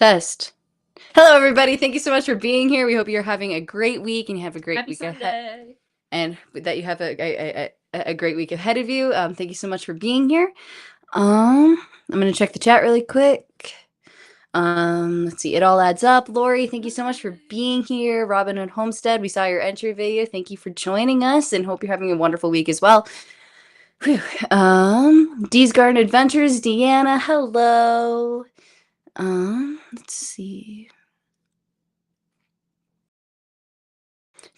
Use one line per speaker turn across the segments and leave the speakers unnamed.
Test. Hello, everybody. Thank you so much for being here. We hope you're having a great week and you have a great
Happy
week ahead,
Sunday.
and that you have a great week ahead of you. Thank you so much for being here. I'm gonna check the chat really quick. Let's see. It all adds up. Lori, thank you so much for being here. Robin Hood Homestead, we saw your entry video. Thank you for joining us, and hope you're having a wonderful week as well. Whew. Dee's Garden Adventures, Deanna, hello. Let's see.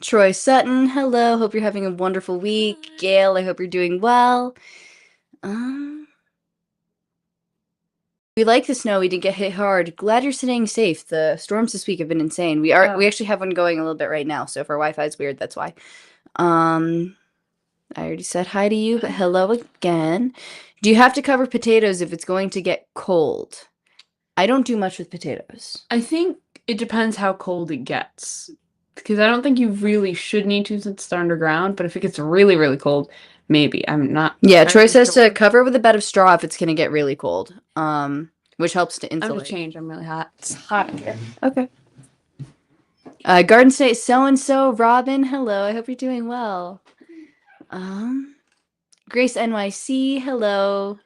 Troy Sutton, hello. Hope you're having a wonderful week. Gail, I hope you're doing well. We like the snow. We didn't get hit hard. Glad you're staying safe. The storms this week have been insane. We actually have one going a little bit right now, so if our Wi-Fi is weird, that's why. I already said hi to you, but hello again. Do you have to cover potatoes if it's going to get cold? I don't do much with potatoes.
I think it depends how cold it gets. Because I don't think you really should need to since it's underground, but if it gets really, really cold, maybe. I'm not.
Yeah, Troy says to cover with a bed of straw if it's going to get really cold, which helps to insulate.
I'm going to change. I'm really hot. It's hot in here.
Okay. Garden State so-and-so, Robin, hello. I hope you're doing well. Grace NYC, hello.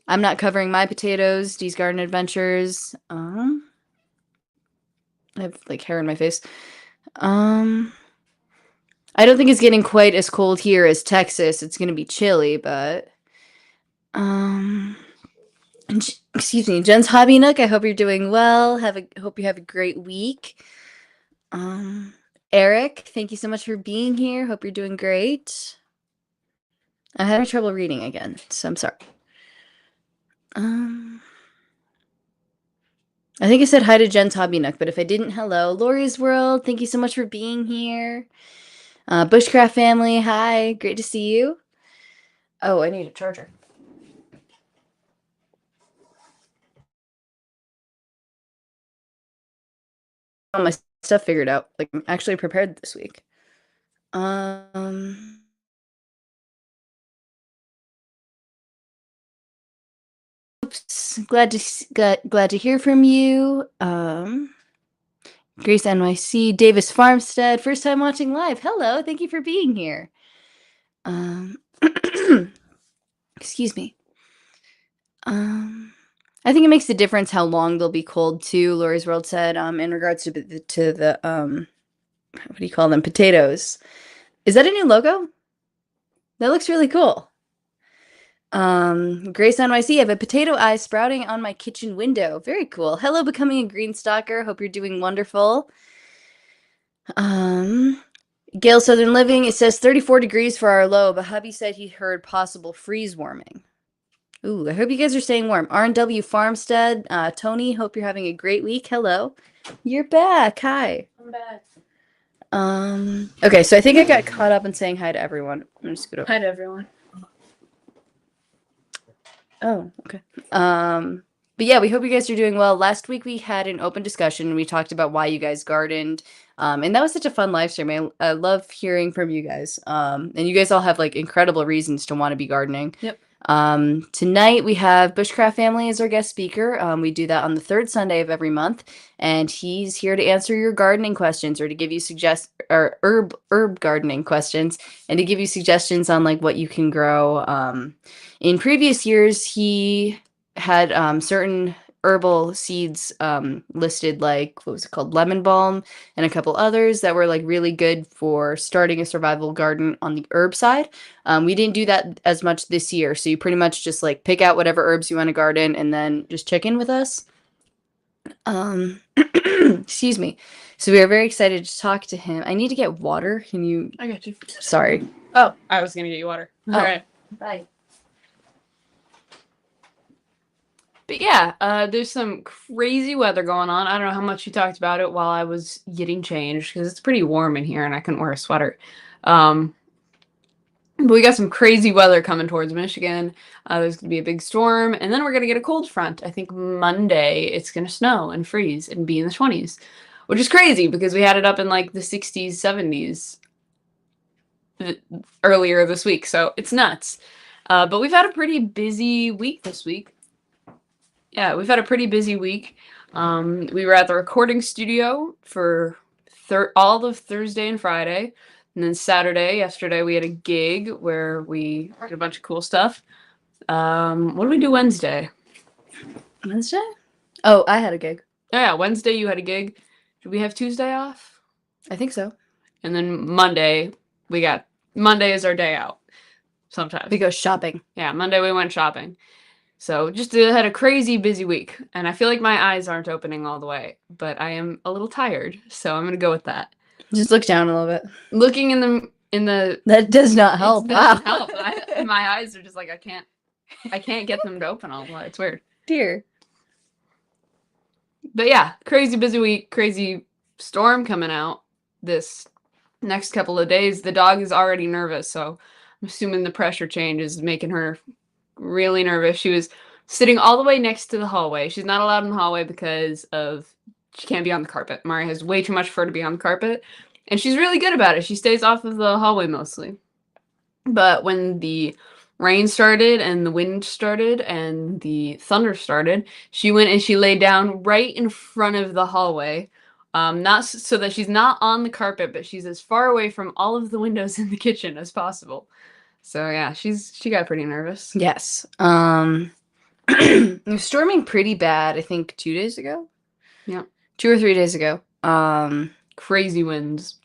I'm not covering my potatoes. Dee's Garden Adventures. I have like hair in my face. I don't think it's getting quite as cold here as Texas. It's gonna be chilly, but excuse me, Jen's Hobby Nook. I hope you're doing well. Hope you have a great week. Eric, thank you so much for being here. Hope you're doing great. I'm having trouble reading again, so I'm sorry. I think I said hi to Jen's Hobby Nook, but if I didn't, hello. Lori's World, thank you so much for being here. Bushcraft family, hi. Great to see you. Oh, I need a charger. All my stuff figured out. Like, I'm actually prepared this week. Oops. Glad to hear from you. Grace NYC, Davis Farmstead, first time watching live. Hello, thank you for being here. Excuse me. I think it makes a difference how long they'll be cold too. Lori's World said, in regards to the what do you call them? Potatoes. Is that a new logo? That looks really cool. Grace NYC, I have a potato eye sprouting on my kitchen window. Very cool. Hello, becoming a green stalker. Hope you're doing wonderful. Gail Southern Living, it says 34 degrees for our low, but hubby said he heard possible freeze warming. Ooh, I hope you guys are staying warm. R&W Farmstead, Tony, hope you're having a great week. Hello. You're back. Hi.
I'm back.
Okay, so I think I got caught up in saying hi to everyone. I'm just gonna
Hi to everyone.
Oh, okay. But yeah, we hope you guys are doing well. Last week we had an open discussion and we talked about why you guys gardened. And that was such a fun live stream. I love hearing from you guys. And you guys all have like incredible reasons to want to be gardening.
Yep.
Tonight we have Bushcraft family as our guest speaker. We do that on the third Sunday of every month, and he's here to answer your gardening questions or to give you herb gardening questions and to give you suggestions on like what you can grow. In previous years, he had certain herbal seeds listed, like what was it called, lemon balm, and a couple others that were like really good for starting a survival garden on the herb side. We didn't do that as much this year, so you pretty much just like pick out whatever herbs you want to garden and then just check in with us. Excuse me. So we are very excited to talk to him. I need to get water. Can you?
I got you.
Sorry.
Oh, I was gonna get you water.
Oh.
All right.
Bye.
But yeah, there's some crazy weather going on. I don't know how much you talked about it while I was getting changed because it's pretty warm in here and I couldn't wear a sweater. But we got some crazy weather coming towards Michigan. There's going to be a big storm, and then we're going to get a cold front. I think Monday it's going to snow and freeze and be in the 20s, which is crazy because we had it up in like the 60s, 70s earlier this week. So it's nuts. But we've had a pretty busy week this week. Yeah, we've had a pretty busy week. We were at the recording studio for all of Thursday and Friday. And then Saturday, yesterday, we had a gig where we did a bunch of cool stuff. What did we do Wednesday?
Wednesday? Oh, I had a gig.
Oh, yeah, Wednesday you had a gig. Did we have Tuesday off?
I think so.
And then Monday, Monday is our day out. Sometimes.
We go shopping.
Yeah, Monday we went shopping. So just had a crazy busy week. And I feel like my eyes aren't opening all the way, but I am a little tired. So I'm going to go with that.
Just look down a little bit.
Looking in the
That does not help.
It doesn't help. My eyes are just like I can't get them to open all the way. It's weird.
Dear.
But yeah, crazy busy week, crazy storm coming out this next couple of days. The dog is already nervous, so I'm assuming the pressure change is making her really nervous. She was sitting all the way next to the hallway. She's not allowed in the hallway because she can't be on the carpet. Mari has way too much fur to be on the carpet, and she's really good about it. She stays off of the hallway mostly. But when the rain started and the wind started and the thunder started, she went and she laid down right in front of the hallway. Not so that she's not on the carpet, but she's as far away from all of the windows in the kitchen as possible. So yeah, she got pretty nervous.
Yes. It was storming pretty bad, I think 2 days ago.
Yeah.
2 or 3 days ago.
Crazy winds.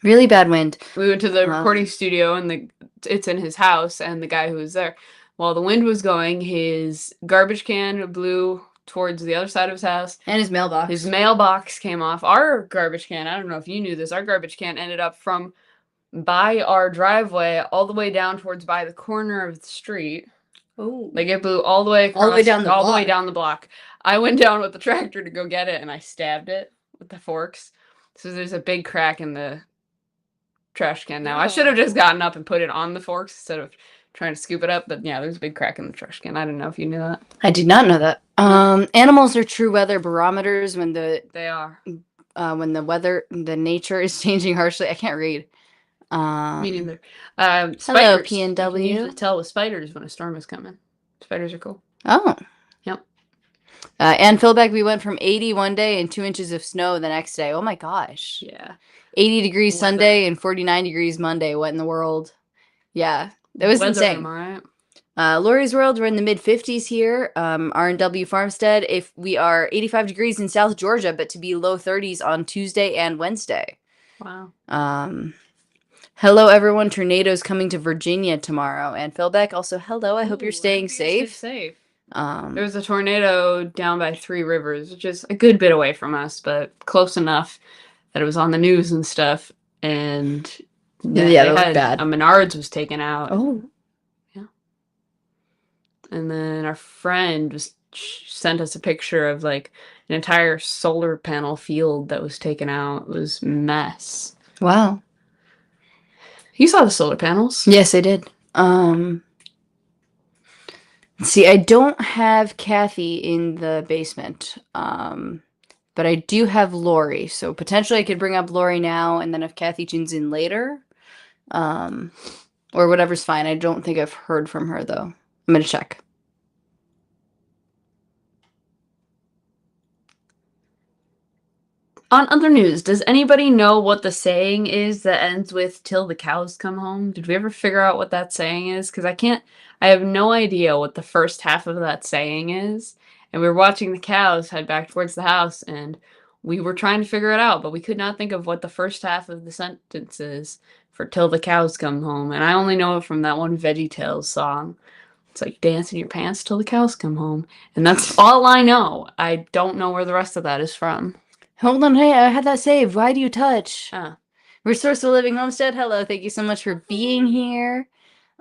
Really bad wind.
We went to the recording studio and it's in his house, and the guy who was there, while the wind was going, his garbage can blew towards the other side of his house.
And his mailbox.
His mailbox came off. Our garbage can, I don't know if you knew this, our garbage can ended up from by our driveway all the way down towards by the corner of the street.
Oh.
Like it blew all the way across,
all the way down
the block. I went down with the tractor to go get it, and I stabbed it with the forks. So there's a big crack in the trash can now. I should have just gotten up and put it on the forks instead of trying to scoop it up, but yeah, there's a big crack in the trash can. I didn't know if you knew that.
I did not know that. Animals are true weather barometers when the nature is changing harshly. I can't read.
Me neither.
Hello,
Spiders.
PNW.
You can usually tell with spiders when a storm is coming. Spiders are cool.
Oh.
Yep.
And Philbeck, we went from 80 one day and 2 inches of snow the next day. Oh my gosh.
Yeah.
80 degrees Sunday and 49 degrees Monday. What in the world? Yeah. That was insane.
Right?
Lori's World, we're in the mid-50s here. R&W Farmstead, if we are 85 degrees in South Georgia, but to be low 30s on Tuesday and Wednesday.
Wow.
Hello, everyone. Tornadoes coming to Virginia tomorrow. And Philbeck, also hello. I hope you're staying safe.
Stay safe. There was a tornado down by Three Rivers, which is a good bit away from us, but close enough that it was on the news and stuff. And
yeah, that was bad.
A Menards was taken out.
Oh.
Yeah. And then our friend sent us a picture of like an entire solar panel field that was taken out. It was a mess.
Wow.
You saw the solar panels?
Yes, I did. See, I don't have Kathy in the basement, but I do have Lori. So potentially I could bring up Lori now, and then if Kathy tunes in later, or whatever's fine. I don't think I've heard from her, though. I'm going to check.
On other news, does anybody know what the saying is that ends with "till the cows come home"? Did we ever figure out what that saying is? Because I have no idea what the first half of that saying is. And we were watching the cows head back towards the house, and we were trying to figure it out, but we could not think of what the first half of the sentence is for "till the cows come home." And I only know it from that one VeggieTales song. It's like dance in your pants till the cows come home. And that's all I know. I don't know where the rest of that is from.
Hold on, hey, I had that saved. Why do you touch?
Ah.
Resourceful Living Homestead, hello. Thank you so much for being here.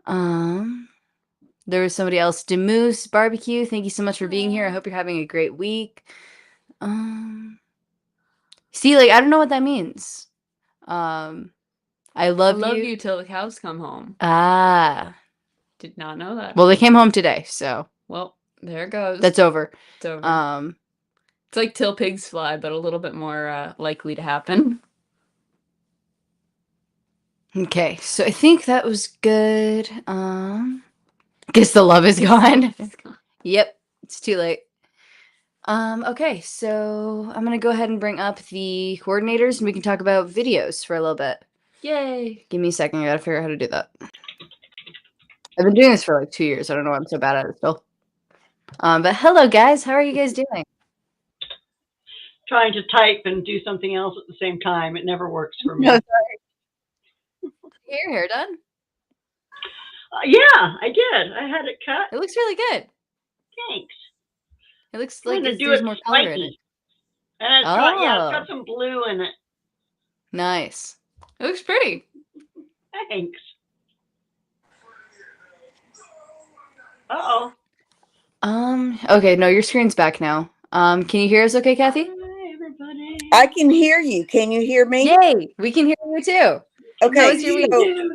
There was somebody else. Demoose Barbecue, thank you so much for being here. I hope you're having a great week. See, like, I don't know what that means. I love
you till the cows come home.
Ah.
Did not know that.
Well, they came home today, so.
Well, there it goes.
That's over.
It's over. It's like till pigs fly, but a little bit more likely to happen.
Okay, so I think that was good. Guess the love is gone. Yep, it's too late. Okay, so I'm gonna go ahead and bring up the coordinators and we can talk about videos for a little bit. Yay! Give me a second, I gotta figure out how to do that. I've been doing this for like 2 years. I don't know why I'm so bad at it still. But hello guys, how are you guys doing?
Trying to type and do something else at the same time. It never works for me.
No, sorry. Get your hair done?
Yeah, I did. I had it cut.
It looks really good.
Thanks.
It looks
I
like
wanted to do
there's
it
more color in it.
spiky. And it's got, yeah, it's
Oh,
got some blue in it.
nice.
It looks pretty.
Thanks. Uh-oh.
Okay, no, your screen's back now. Can you hear us okay, Kathy?
Hi, everybody.
I can hear you. Can you hear me?
Yay! We can hear you too. How
Okay,
was your week?
so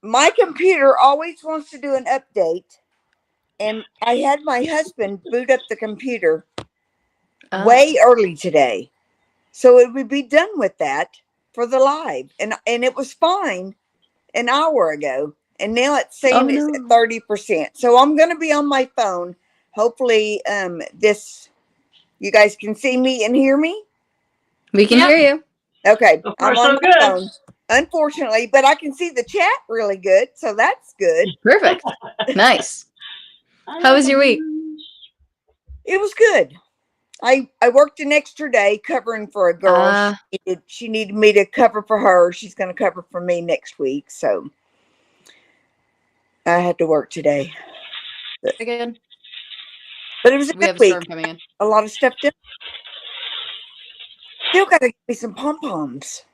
my computer always wants to do an update, and I had my husband boot up the computer way early today, so it would be done with that for the live, and it was fine an hour ago, and now it's saying it's at 30%. So I'm going to be on my phone. Hopefully, you guys can see me and hear me.
We can hear you.
Okay,
So
I'm
far,
on
so
my
good.
phone. Unfortunately, but I can see the chat really good, so that's good.
Perfect. Nice. How was your week?
It was good. I worked an extra day covering for a girl. She needed me to cover for her. She's going to cover for me next week, so I had to work today.
Again.
But it was a
We
good
have a
week.
storm coming in.
A lot of stuff done. Still got to get me some pom-poms.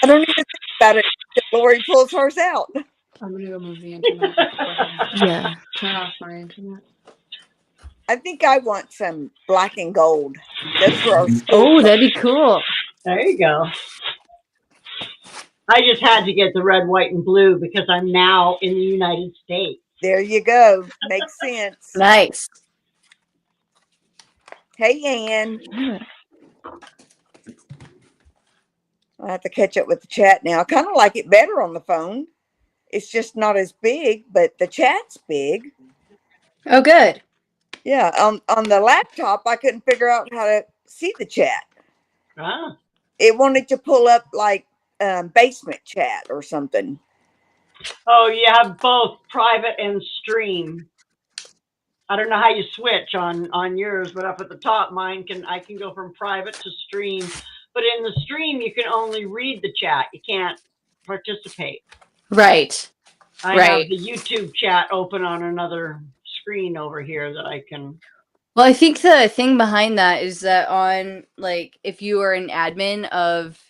I don't even think about it until Lori pulls hers out.
I'm gonna go move the internet.
Yeah.
Turn off my internet.
I think I want some black and gold. Those were our
Oh, that'd be cool.
There you go. I just had to get the red, white, and blue because I'm now in the United States.
There you go. Makes sense.
Nice.
Hey, Ann. I'll have to catch up with the chat now. I kind of like it better on the phone. It's just not as big, but the chat's big.
Oh, good.
Yeah, on the laptop, I couldn't figure out how to see the chat.
Ah.
It wanted to pull up like basement chat or something.
Oh, you have both private and stream. I don't know how you switch on yours, but up at the top, I can go from private to stream. But in the stream, you can only read the chat. You can't participate.
Right.
I have the YouTube chat open on another screen over here that I can.
Well, I think the thing behind that is that on, like, if you are an admin of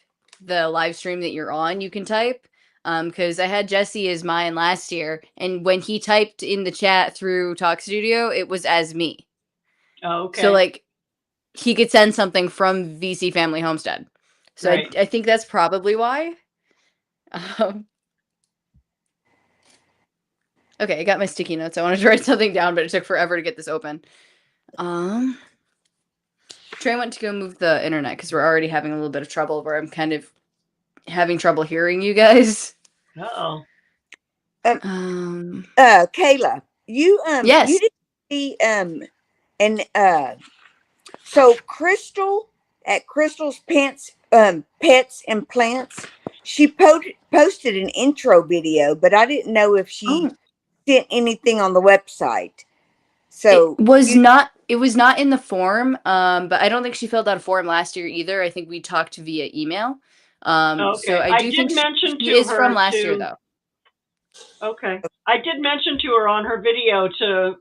the live stream that you're on, you can type. Because I had Jesse as mine last year, and when he typed in the chat through Talk Studio, it was as me.
Oh, okay.
So, like, he could send something from VC Family Homestead. So
Right.
I think that's probably why. Okay, I got my sticky notes. I wanted to write something down, but it took forever to get this open. Trey went to go move the internet because we're already having a little bit of trouble where I'm kind of having trouble hearing you guys.
Uh-oh.
Kayla, you
yes.
you didn't see so Crystal at Crystal's Pets and Plants, she posted an intro video, but I didn't know if she sent anything on the website. So
it was not in the form, but I don't think she filled out a form last year either. I think we talked via email.
Okay.
So I do think she is from last year though.
Okay. I did mention to her on her video to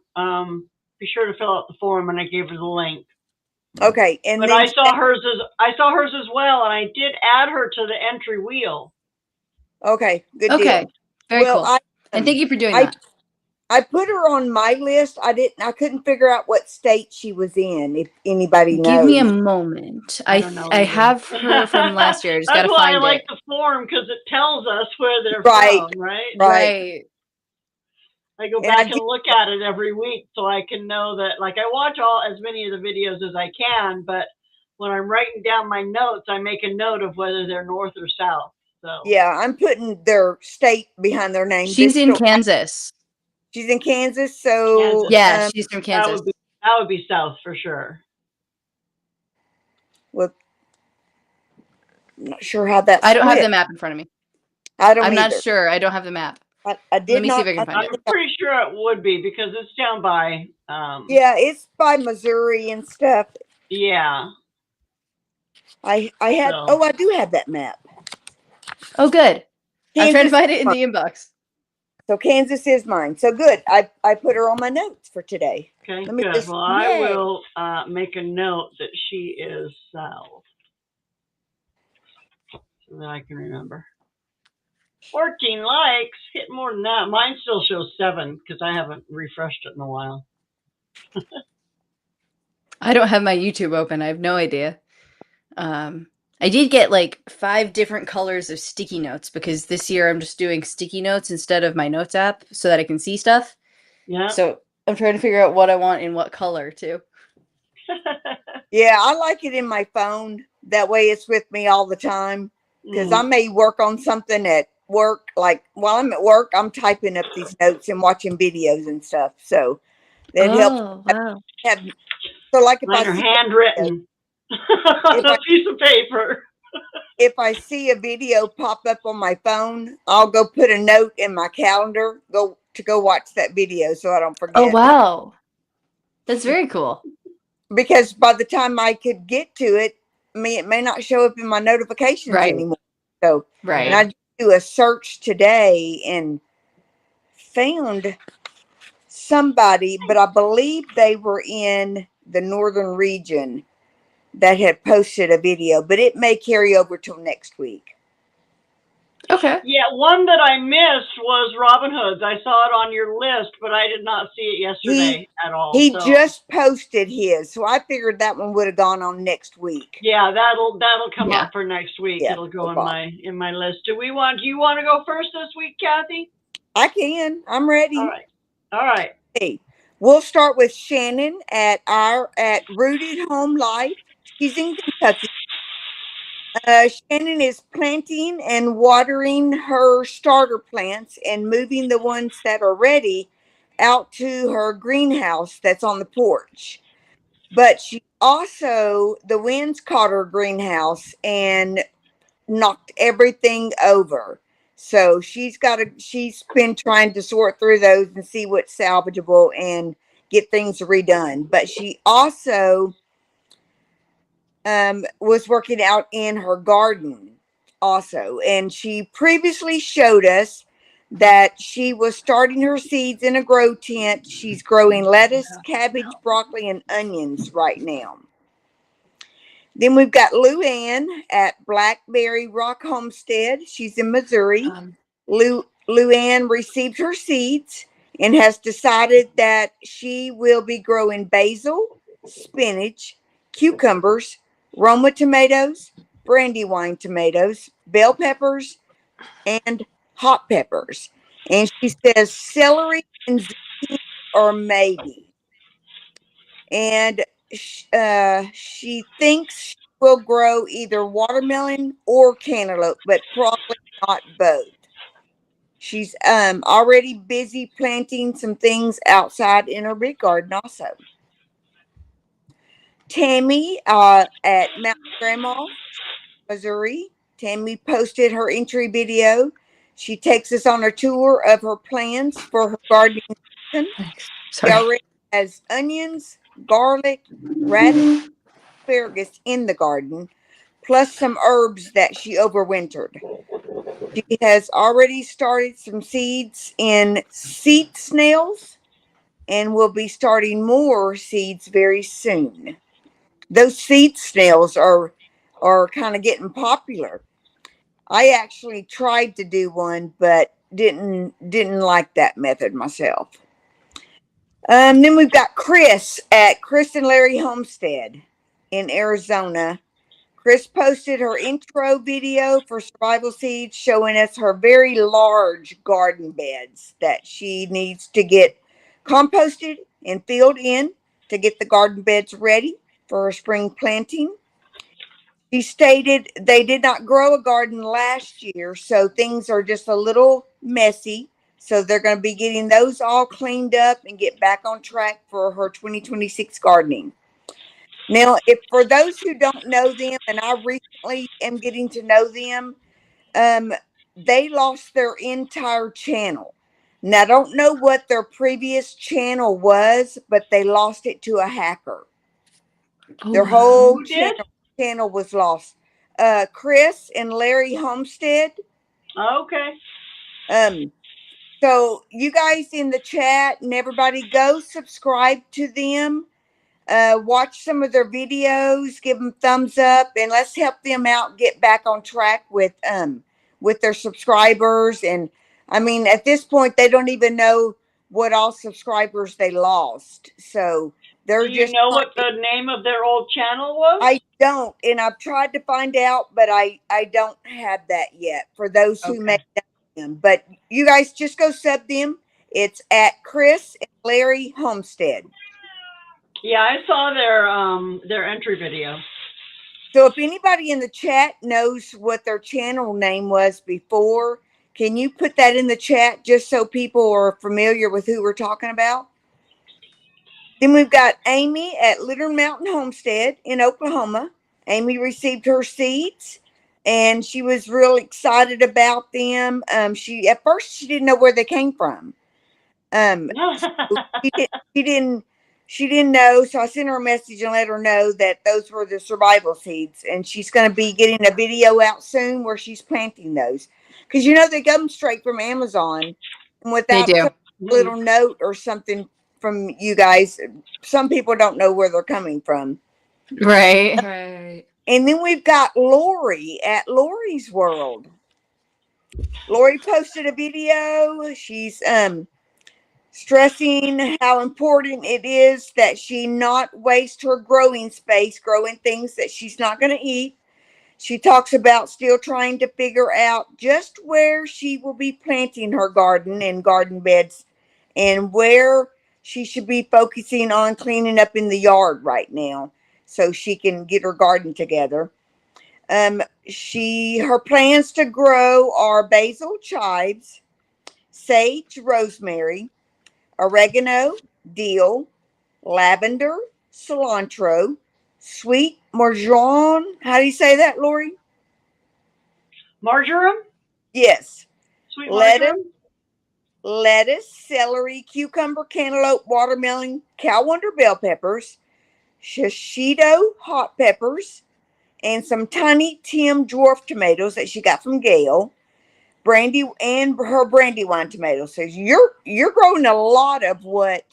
be sure to fill out the form, and I gave her the link.
Okay, and
but
then
I saw hers as well, and I did add her to the entry wheel.
Okay, good
Okay,
deal.
very cool. And thank you for doing that.
I put her on my list. I couldn't figure out what state she was in. If anybody knows,
give me a moment. I have her from last year. I just gotta find it.
That's why I like the form, because it tells us where they're
right.
from, right?
Right.
I go back and look at it every week so I can know that, like, I watch as many of the videos as I can, but when I'm writing down my notes, I make a note of whether they're north or south. So
yeah, I'm putting their state behind their name.
She's in Kansas.
She's in Kansas, so
yeah, she's from Kansas.
That would be south for sure.
Well, I'm not sure how that's
I don't have the
split.
map in front of me.
I don't
I'm not
either.
sure. I don't have the map.
I
Let
did
me see if
not.
I can find it.
I'm pretty sure it would be because it's down by.
Yeah, it's by Missouri and stuff.
Yeah.
I have.
So.
Oh, I do have that map.
Oh, good. I'm trying to
Kansas
find it
is
in the
mine.
inbox.
So Kansas is mine. So good. I put her on my notes for today.
Okay,
Let me
good.
just.
Well, I
Yay.
will make a note that she is south so that I can remember. 14 likes. Hit more than that. Mine still shows 7 because I haven't refreshed it in a while.
I don't have my YouTube open. I have no idea. I did get like 5 different colors of sticky notes because this year I'm just doing sticky notes instead of my notes app so that I can see stuff.
Yeah.
So I'm trying to figure out what I want in what color too.
Yeah, I like it in my phone. That way it's with me all the time. Because I may work on something at work. Like while I'm at work, I'm typing up these notes and watching videos and stuff. So that helps.
Wow.
So like if I
Mine are
see
handwritten on a piece of paper.
If I see a video pop up on my phone, I'll go put a note in my calendar go watch that video so I don't forget.
Oh, wow. That's very cool.
Because by the time I could get to it, it may not show up in my notifications anymore. So, and I do a search today and found somebody, but I believe they were in the northern region that had posted a video, but it may carry over till next week.
Okay.
Yeah, one that I missed was Robin Hood's. I saw it on your list, but I did not see it yesterday at all.
He just posted his, so I figured that one would have gone on next week.
Yeah, that'll come up for next week.
Yeah,
it'll go in my list. Do you want to go first this week, Kathy?
I can. I'm ready.
All right.
Hey, we'll start with Shannon at Rooted Home Life. She's in Kentucky. Shannon is planting and watering her starter plants and moving the ones that are ready out to her greenhouse that's on the porch. But she also, the winds caught her greenhouse and knocked everything over. So she's been trying to sort through those and see what's salvageable and get things redone. But she also was working out in her garden also. And she previously showed us that she was starting her seeds in a grow tent. She's growing lettuce, cabbage, broccoli, and onions right now. Then we've got Luann at Blackberry Rock Homestead. She's in Missouri. Luann received her seeds and has decided that she will be growing basil, spinach, cucumbers, Roma tomatoes, brandywine tomatoes, bell peppers, and hot peppers. And she says celery and zucchini or maybe. And she thinks she will grow either watermelon or cantaloupe, but probably not both. She's already busy planting some things outside in her big garden also. Tammy at Mount Grandma, Missouri. Tammy posted her entry video. She takes us on a tour of her plans for her gardening season. She already has onions, garlic, radish, asparagus in the garden, plus some herbs that she overwintered. She has already started some seeds in seed snails and will be starting more seeds very soon. Those seed snails are kind of getting popular. I actually tried to do one, but didn't like that method myself. Then we've got Chris at Chris and Larry Homestead in Arizona. Chris posted her intro video for survival seeds showing us her very large garden beds that she needs to get composted and filled in to get the garden beds ready for her spring planting. She stated they did not grow a garden last year, so things are just a little messy. So they're going to be getting those all cleaned up and get back on track for her 2026 gardening. Now, if for those who don't know them, and I recently am getting to know them, they lost their entire channel. Now, I don't know what their previous channel was, but they lost it to a hacker.
Oh,
Their
wow.
whole
Who did?
channel was lost. Chris and Larry Homestead.
Okay.
So you guys in the chat and everybody go subscribe to them. Watch some of their videos, give them thumbs up, and let's help them out get back on track with their subscribers. And I mean, at this point, they don't even know what all subscribers they lost. So they're
Do you
just
know what the name of their old channel was?
I don't, and I've tried to find out, but I don't have that yet for those who may know them. But you guys just go sub them. It's at Chris and Larry Homestead.
Yeah, I saw their entry video.
So if anybody in the chat knows what their channel name was before, can you put that in the chat just so people are familiar with who we're talking about? Then we've got Amy at Little Mountain Homestead in Oklahoma. Amy received her seeds and she was real excited about them. She at first she didn't know where they came from. So she didn't know. So I sent her a message and let her know that those were the survival seeds, and she's going to be getting a video out soon where she's planting those, because they come straight from Amazon, and
They
without
do.
some little note or something from you guys, some people don't know where they're coming from.
Right.
Right.
And then we've got Lori at Lori's World. Lori posted a video. She's stressing how important it is that she not waste her growing space growing things that she's not going to eat. She talks about still trying to figure out just where she will be planting her garden and garden beds, and where she should be focusing on cleaning up in the yard right now so she can get her garden together. Her plans to grow are basil, chives, sage, rosemary, oregano, dill, lavender, cilantro, sweet marjoram. How do you say that, Lori?
Marjoram?
Yes.
Sweet marjoram?
Lettuce, celery, cucumber, cantaloupe, watermelon, cow wonder bell peppers, shishito hot peppers, and some tiny Tim dwarf tomatoes that she got from Gail. Brandy and her brandywine tomatoes. So you're growing a lot of what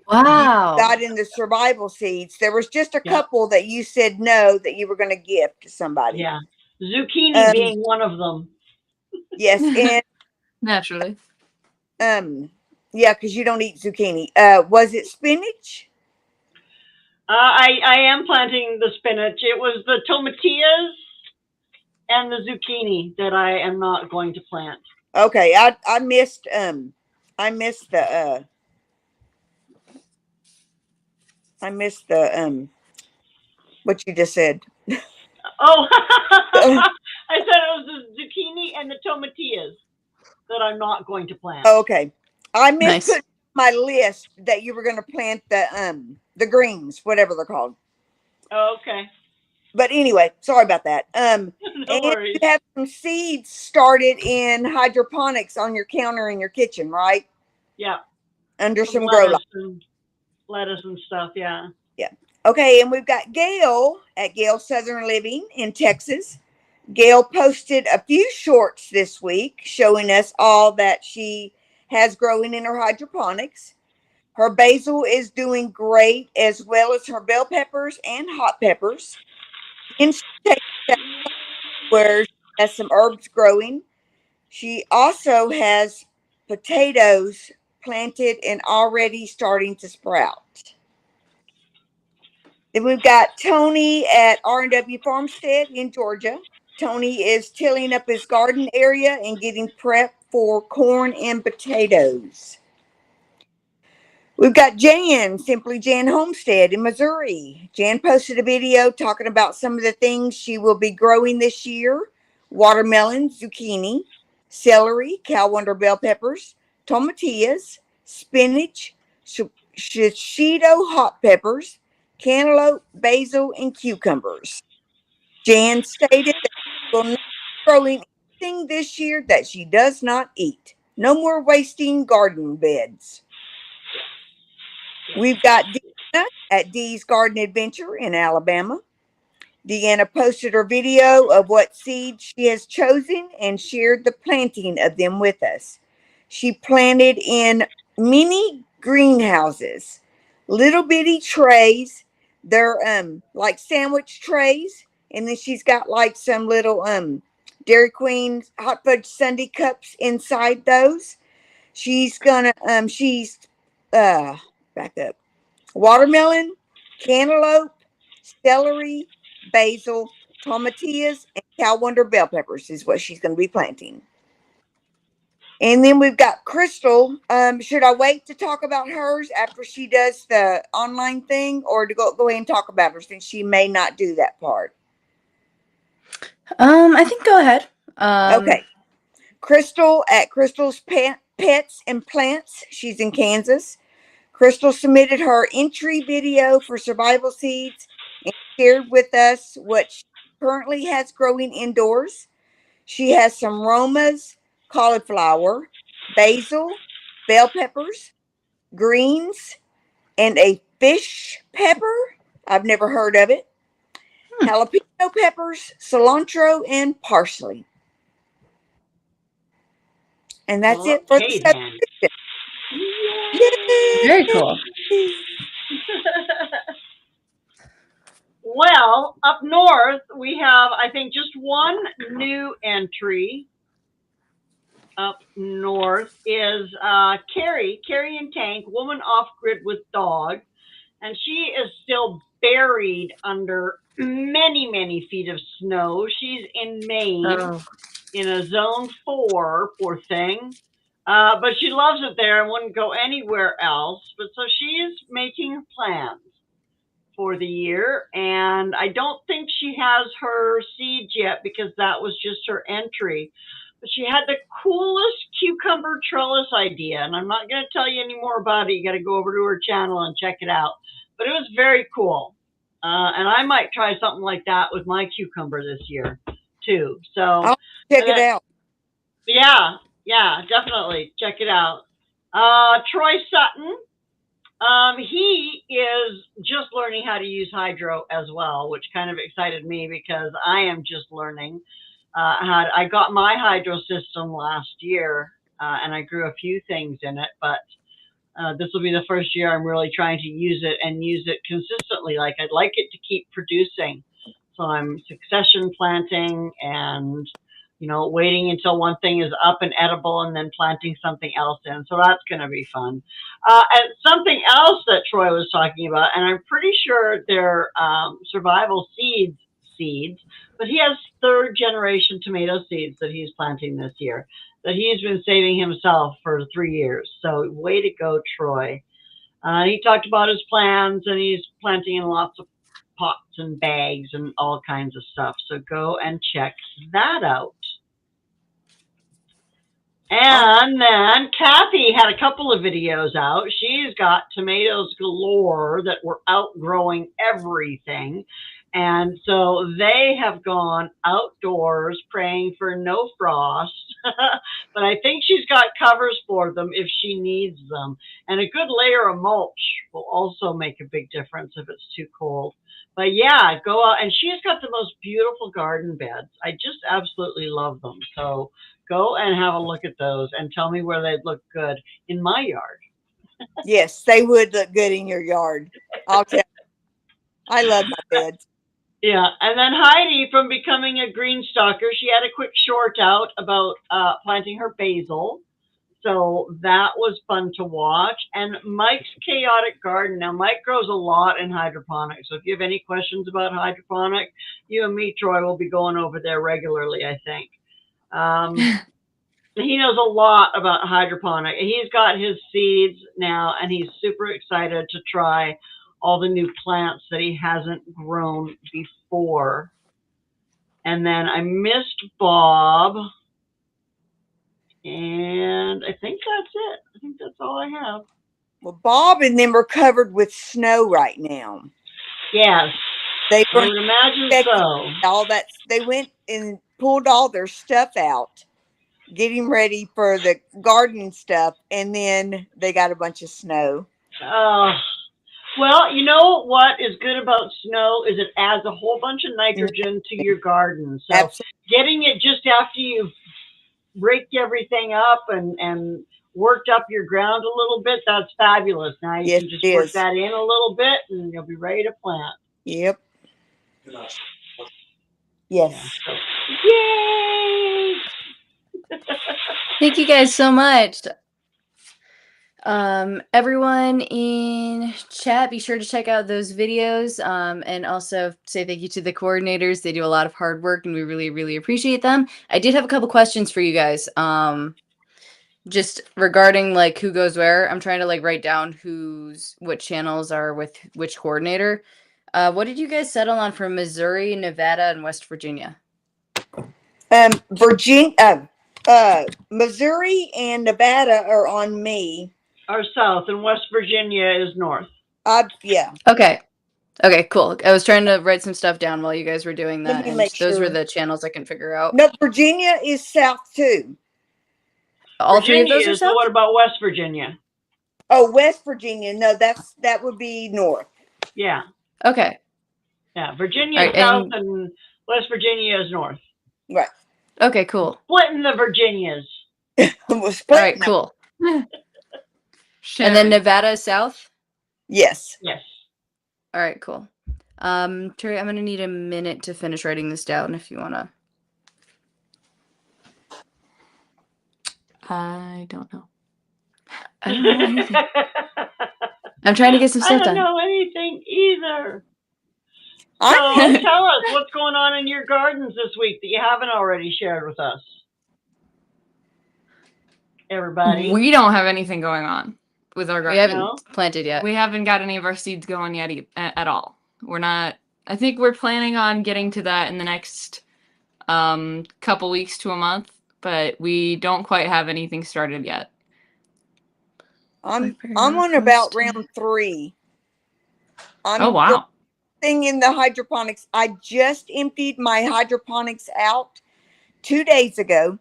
Wow.
you got in the survival seeds. There was just a couple that you said no that you were going to gift to somebody.
Yeah, zucchini being one of them.
Yes, and
Naturally.
yeah, because you don't eat zucchini. Was it spinach?
I am planting the spinach. It was the tomatillas and the zucchini that I am not going to plant.
Okay, I missed the what you just said.
Oh, I said it was the zucchini and the tomatillas that I'm not going to plant.
Okay, I missed
Nice.
my list that you were going to plant the greens, whatever they're called.
Oh, okay.
But anyway, sorry about that.
No
and
worries.
you have some seeds started in hydroponics on your counter in your kitchen, right?
Yeah.
Under some grow lights.
Lettuce and stuff, yeah.
Yeah. Okay, and we've got Gail at Gail Southern Living in Texas. Gail posted a few shorts this week showing us all that she has growing in her hydroponics. Her basil is doing great, as well as her bell peppers and hot peppers. Then she takes that where she has some herbs growing. She also has potatoes planted and already starting to sprout. Then we've got Tony at R&W Farmstead in Georgia. Tony is tilling up his garden area and getting prepped for corn and potatoes. We've got Jan, Simply Jan Homestead in Missouri. Jan posted a video talking about some of the things she will be growing this year: watermelon, zucchini, celery, cow wonder bell peppers, tomatillas, spinach, shishito hot peppers, cantaloupe, basil, and cucumbers. Jan stated that she will not be growing anything this year that she does not eat. No more wasting garden beds. We've got Deanna at Dee's Garden Adventure in Alabama. Deanna posted her video of what seeds she has chosen and shared the planting of them with us. She planted in mini greenhouses, little bitty trays. They're like sandwich trays, and then she's got like some little Dairy Queen hot fudge sundae cups inside those. She's back up. Watermelon, cantaloupe, celery, basil, tomatillas, and Calwonder bell peppers is what she's going to be planting. And then we've got Crystal. Should I wait to talk about hers after she does the online thing, or to go ahead and talk about her since she may not do that part?
I think go ahead.
Okay. Crystal at Crystal's Pets and Plants. She's in Kansas. Crystal submitted her entry video for survival seeds and shared with us what she currently has growing indoors. She has some Roma's cauliflower, basil, bell peppers, greens, and a fish pepper. I've never heard of it. Jalapeno peppers, cilantro, and parsley. And that's it for the submission.
Very cool.
Well, up north, we have, I think, just one new entry. Up north is Carrie and Tank, woman off grid with dog. And she is still buried under many, many feet of snow. She's in Maine in a zone 4, poor thing. But she loves it there and wouldn't go anywhere else. But so she is making plans for the year. And I don't think she has her seeds yet because that was just her entry. But she had the coolest cucumber trellis idea. And I'm not going to tell you any more about it. You got to go over to her channel and check it out. But it was very cool. And I might try something like that with my cucumber this year too. So
I'll check it out.
Yeah, definitely check it out. Troy Sutton, he is just learning how to use hydro as well, which kind of excited me because I am just learning. I got my hydro system last year, and I grew a few things in it, but this will be the first year I'm really trying to use it and use it consistently. Like I'd like it to keep producing. So I'm succession planting and, waiting until one thing is up and edible and then planting something else in. So that's going to be fun. And something else that Troy was talking about, and I'm pretty sure they're survival seeds, but he has 3rd generation tomato seeds that he's planting this year that he's been saving himself for 3 years. So way to go, Troy. He talked about his plans and he's planting in lots of pots and bags and all kinds of stuff. So go and check that out. And then Kathy had a couple of videos out. She's got tomatoes galore that were outgrowing everything. And so they have gone outdoors praying for no frost. But I think she's got covers for them if she needs them. And a good layer of mulch will also make a big difference if it's too cold. But yeah, go out. And she's got the most beautiful garden beds. I just absolutely love them. So go and have a look at those and tell me where they'd look good in my yard.
Yes, they would look good in your yard. I'll tell you. I love my beds.
Yeah, and then Heidi from Becoming a Green Stalker, she had a quick short out about planting her basil. So that was fun to watch. And Mike's Chaotic Garden. Now, Mike grows a lot in hydroponics. So if you have any questions about hydroponic, you and me, Troy, will be going over there regularly, I think. He knows a lot about hydroponic. He's got his seeds now, and he's super excited to try all the new plants that he hasn't grown before. And then I missed Bob And I think that's it. I think that's all I have.
Well, Bob and them are covered with snow right now.
Yes.
They
I
were
would imagine
expecting
so.
all that. They went and pulled all their stuff out, getting ready for the gardening stuff, and then they got a bunch of snow.
Well, you know what is good about snow is it adds a whole bunch of nitrogen to your garden. So
Absolutely.
getting it just after you've raked everything up and worked up your ground a little bit, that's fabulous. Now you
Yes,
can just
it
work
is.
that in a little bit and you'll be ready to plant.
Yep.
Yeah.
Yes.
So, yay!
Thank you guys so much. Everyone in chat, be sure to check out those videos, and also say thank you to the coordinators. They do a lot of hard work and we really, really appreciate them. I did have a couple questions for you guys. Just regarding like who goes where. I'm trying to like write down what channels are with which coordinator. What did you guys settle on for Missouri, Nevada, and West Virginia?
Virginia, Missouri and Nevada are on me.
Are south and West Virginia is north.
Yeah.
Okay. Okay, cool. I was trying to write some stuff down while you guys were doing
Let
that,
me
and
make
those were
sure.
the channels I can figure out.
No, Virginia is south too.
All three of those
Virginia
are
is, but
south?
what about West Virginia?
Oh, West Virginia. No, that would be north.
Yeah.
Okay.
Yeah. Virginia
All
is
right,
south and West Virginia is north.
Right.
Okay, cool.
Splitting the Virginias.
We're
All
splitting
right,
them.
cool. And then
Sharing.
Nevada is south?
Yes.
Yes.
All right, cool. Terry, I'm gonna need a minute to finish writing this down if you wanna.
I don't know.
I don't know anything. I'm trying to get some
I
stuff
don't
done.
know anything either.
I'm
So tell us what's going on in your gardens this week that you haven't already shared with us. Everybody.
We don't have anything going on with our
We
garden.
haven't
No?
planted yet.
We haven't got any of our seeds going yet at all. We're not. I think we're planning on getting to that in the next couple weeks to a month, but we don't quite have anything started yet.
I'm on about round 3.
Oh wow.
Thing in the hydroponics. I just emptied my hydroponics out 2 days ago,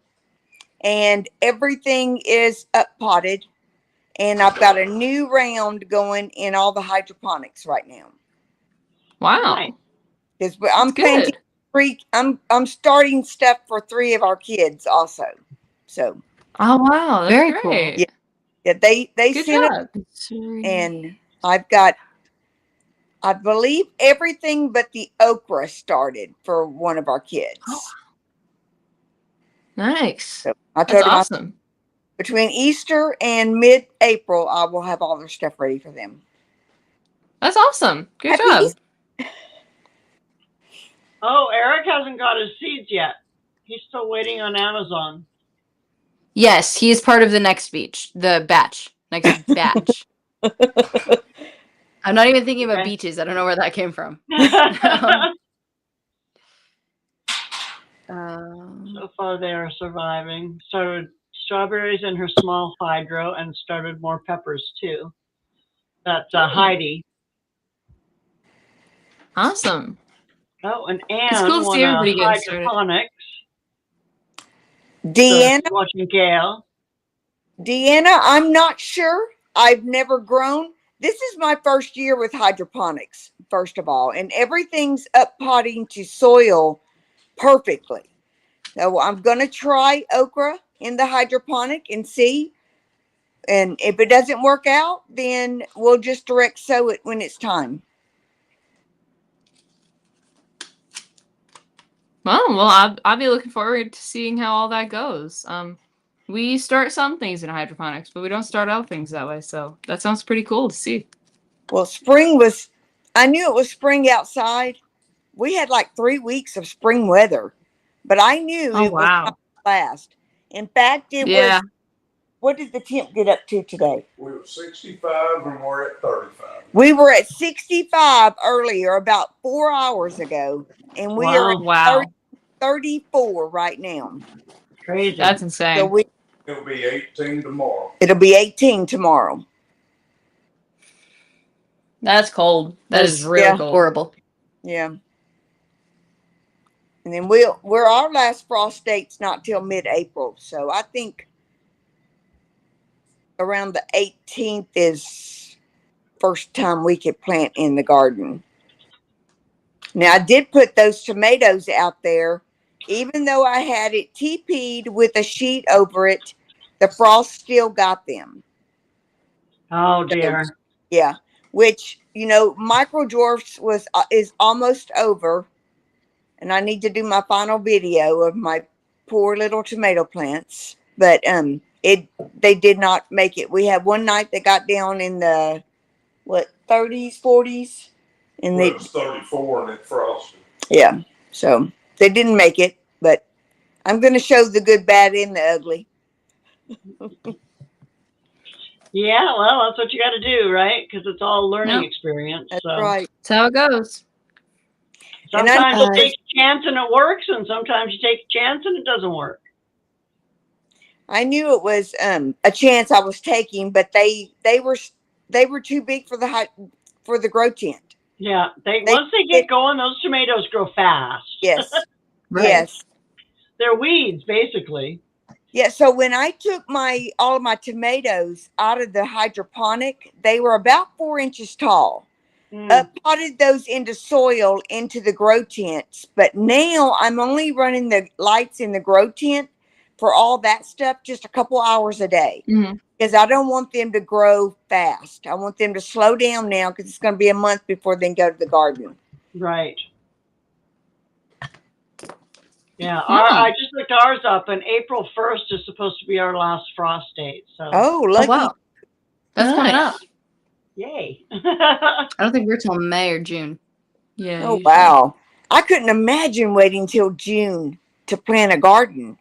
and everything is up potted, and I've got a new round going in all the hydroponics right now.
Wow.
Nice.
Because I'm planting
Good.
3. I'm starting stuff for 3 of our kids also. So.
Oh wow, that's
Very
great.
cool.
Yeah, they
Good
sent
job.
it, and I've got, I believe, everything but the okra started for one of our kids.
Oh, nice.
So I
That's
told them
awesome.
between Easter and mid-April, I will have all their stuff ready for them.
That's awesome. Good
Happy
job.
Easter.
Oh, Eric hasn't got his seeds yet. He's still waiting on Amazon.
Yes, he is part of the next batch. Next batch. I'm not even thinking about
Okay.
beaches. I don't know where that came from.
So far they are surviving. Started strawberries in her small hydro and started more peppers too. That's Heidi.
Awesome.
Oh, and
It's
Anne
cool to
won
see
a
everybody getting started.
hydroponics.
Deanna,
So watching Gail.
I'm not sure. I've never grown. This is my first year with hydroponics, first of all, and everything's up potting to soil perfectly. So I'm going to try okra in the hydroponic and see. And if it doesn't work out, then we'll just direct sow it when it's time.
Well, I'll be looking forward to seeing how all that goes. We start some things in hydroponics, but we don't start all things that way. So that sounds pretty cool to see.
Well, I knew it was spring outside. We had like 3 weeks of spring weather, but I knew it was not last. In fact, it was, what did the temp get up to today?
We were 65 and we're at 35.
We were at 65 earlier, about 4 hours ago, and we are at 34 right now.
Crazy.
That's insane.
So
It'll be 18 tomorrow.
It'll be 18 tomorrow.
That's cold. That is really
Yeah.
cold.
Horrible.
Yeah. And then our last frost date's not till mid-April. So I think around the 18th is first time we could plant in the garden. Now I did put those tomatoes out there, even though I had it TP'd with a sheet over it, the frost still got them.
Oh dear.
Yeah, which micro dwarfs is almost over, and I need to do my final video of my poor little tomato plants. But they did not make it. We had one night that got down in the 30s, 40s, and
Well, it was 34 and it frosted.
yeah, so they didn't make it. But I'm going to show the good, bad, and the ugly.
Yeah, well, that's what you got to do, right? Because it's all a learning
Yep.
experience.
That's
so.
right.
That's how it goes.
Sometimes you take a chance and it works, and sometimes you take a chance and it doesn't work.
I knew it was a chance I was taking, but they were too big for the grow tent.
Yeah, once they get going, those tomatoes grow fast.
Yes,
Right.
yes,
they're weeds basically.
yeah. So when I took all of my tomatoes out of the hydroponic, they were about 4 inches tall. Potted those into soil into the grow tents, but now I'm only running the lights in the grow tent for all that stuff just a couple hours a day, because I don't want them to grow fast. I want them to slow down now, because it's going to be a month before they go to the garden.
Right. Yeah, I just looked ours up, and April 1st is supposed to be our last frost date. So.
Oh, lucky.
Oh, wow. That's coming up.
Yay.
I don't think we're till May or June.
Yeah.
Oh, wow. I couldn't imagine waiting till June to plant a garden.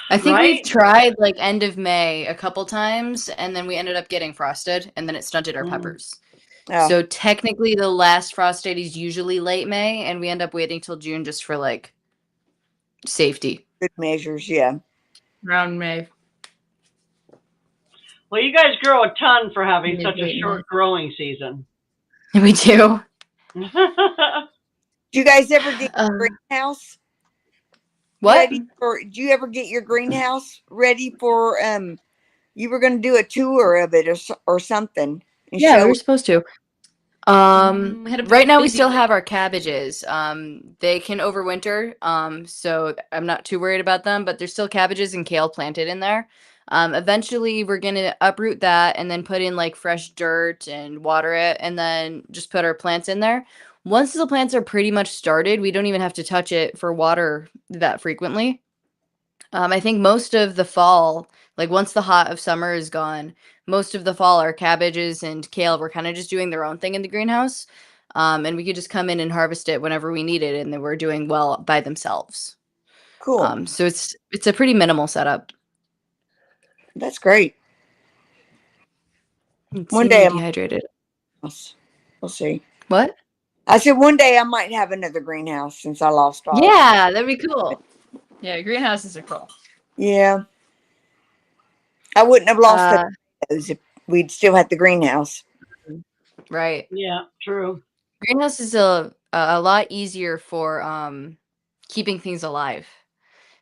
I think we've tried like end of May a couple times, and then we ended up getting frosted, and then it stunted our peppers.
Oh.
So technically the last frost date is usually late May, and we end up waiting till June just for like safety.
Good measures, yeah.
Around May.
Well, you guys grow a ton for having such a short growing season.
We do.
Do you guys ever get your greenhouse?
What?
Do you ever get your greenhouse ready for you were going to do a tour of it or something?
Yeah, we were supposed to. Right now we still
busy
have our cabbages. They can overwinter. So I'm not too worried about them, but there's still cabbages and kale planted in there. Eventually we're gonna uproot that and then put in like fresh dirt and water it, and then just put our plants in there. Once the plants are pretty much started, we don't even have to touch it for water that frequently. I think most of the fall, like once the hot of summer is gone, most of the fall, our cabbages and kale were kind of just doing their own thing in the greenhouse. And we could just come in and harvest it whenever we need it, and they were doing well by themselves.
Cool.
So it's a pretty minimal setup.
That's great.
One day I'm dehydrated.
We'll see.
What?
I said one day I might have another greenhouse since I lost all.
Yeah, that'd be cool.
Yeah, greenhouses are cool.
Yeah. I wouldn't have lost those if we'd still had the greenhouse.
Right.
Yeah, true.
Greenhouse is a lot easier for keeping things alive.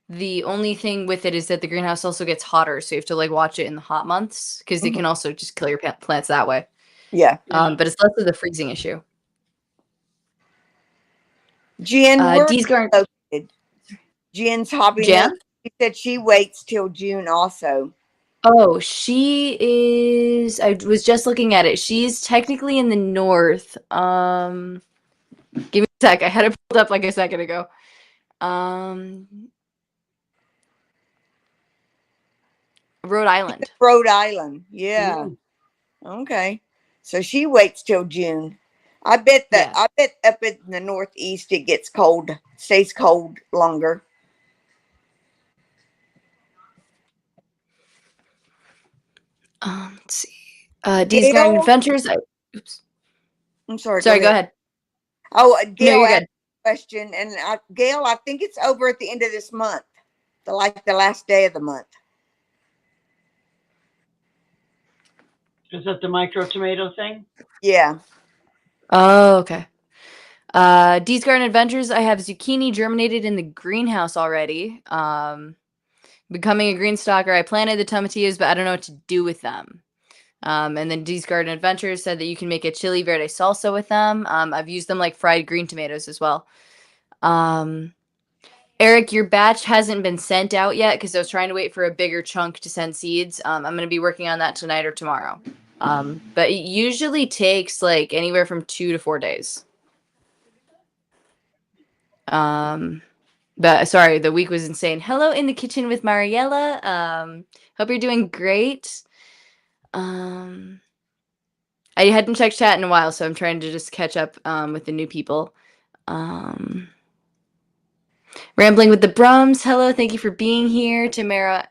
The only thing with it is that the greenhouse also gets hotter, so you have to like watch it in the hot months, because it can also just kill your plants that way.
Yeah.
But it's less of the freezing issue.
Jen,
Dee's garden.
Jen's hobby.
Jen?
She said she waits till June also.
Oh, she is. I was just looking at it. She's technically in the north. Give me a sec. I had it pulled up like a second ago. Rhode Island.
Rhode Island. Yeah. Okay. So she waits till June. I bet up in the northeast it gets cold, stays cold longer.
Let's see. Dee's Garden Adventures. Oops.
I'm sorry.
Sorry, go ahead.
Oh, Gail asked
a
question, and Gail, I think it's over at the end of this month, the last day of the month.
Is that the micro tomato thing?
Yeah.
Oh, okay. Dee's Garden Adventures, I have zucchini germinated in the greenhouse already. Becoming a green stalker, I planted the tomatillos, but I don't know what to do with them. And then Dee's Garden Adventures said that you can make a chili verde salsa with them. I've used them like fried green tomatoes as well. Eric, your batch hasn't been sent out yet because I was trying to wait for a bigger chunk to send seeds. I'm going to be working on that tonight or tomorrow. But it usually takes like anywhere from 2 to 4 days. But sorry, the week was insane. Hello in the kitchen with Mariella. Hope you're doing great. I hadn't checked chat in a while, so I'm trying to just catch up with the new people. Rambling with the Brums. Hello, thank you for being here. Tamara,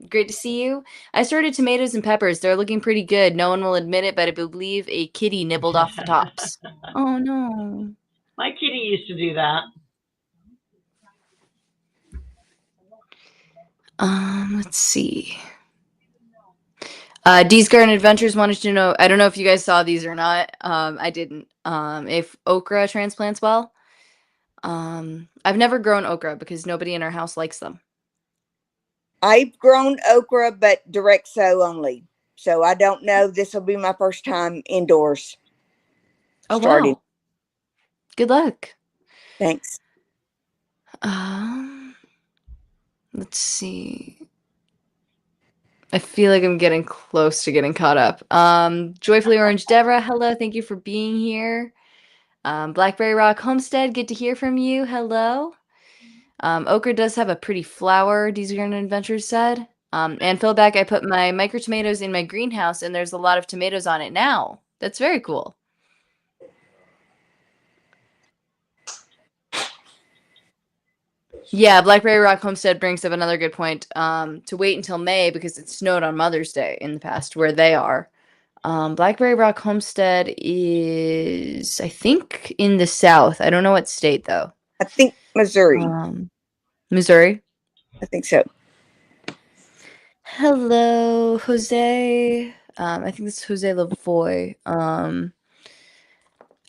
great to see you. I started tomatoes and peppers. They're looking pretty good. No one will admit it, but I believe a kitty nibbled off the tops. Oh no.
My kitty used to do that.
Let's see. Dee's Garden Adventures wanted to know, I don't know if you guys saw these or not. I didn't. If okra transplants well. I've never grown okra because nobody in our house likes them.
I've grown okra, but direct sow only. So I don't know. This will be my first time indoors.
Oh,
starting.
wow. Good luck.
Thanks.
Let's see. I feel like I'm getting close to getting caught up. Joyfully Orange Deborah, hello. Thank you for being here. Blackberry Rock Homestead, good to hear from you. Hello. Okra does have a pretty flower, Dee's Garden Adventures said. And Philback, I put my micro tomatoes in my greenhouse and there's a lot of tomatoes on it now. That's very cool. Yeah, Blackberry Rock Homestead brings up another good point. To wait until May because it snowed on Mother's Day in the past where they are. Blackberry Rock Homestead is, I think, in the south. I don't know what state though.
I think Missouri.
Missouri.
I think so.
Hello, Jose. I think this is Jose Lavoy.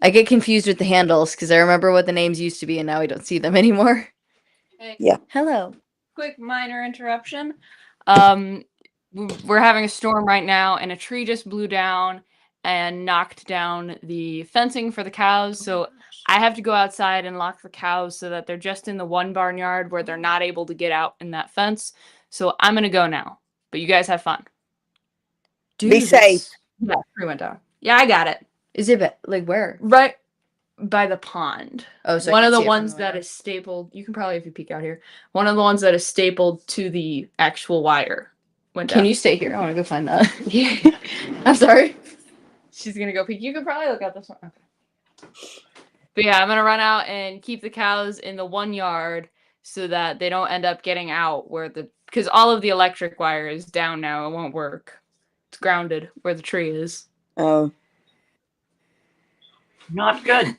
I get confused with the handles because I remember what the names used to be and now I don't see them anymore.
Hey,
Yeah.
Hello.
quick minor interruption. We're having a storm right now, and a tree just blew down and knocked down the fencing for the cows. So I have to go outside and lock the cows so that they're just in the one barnyard where they're not able to get out in that fence. So I'm gonna go now. But you guys have fun.
Dude,
Be safe.
Yeah, tree went down. Yeah, I got it.
Is it like where?
Right by the pond.
Oh, so I
one
can't
of the
see it from
ones
the
that
window.
is stapled. You can probably, if you peek out here, one of the ones that is stapled to the actual wire went down.
Can you stay here? I want to go find that. I'm sorry.
She's gonna go peek. You could probably look out this one. Okay. But yeah, I'm gonna run out and keep the cows in the one yard so that they don't end up getting out where because all of the electric wire is down now. It won't work. It's grounded where the tree is.
Oh.
Not good.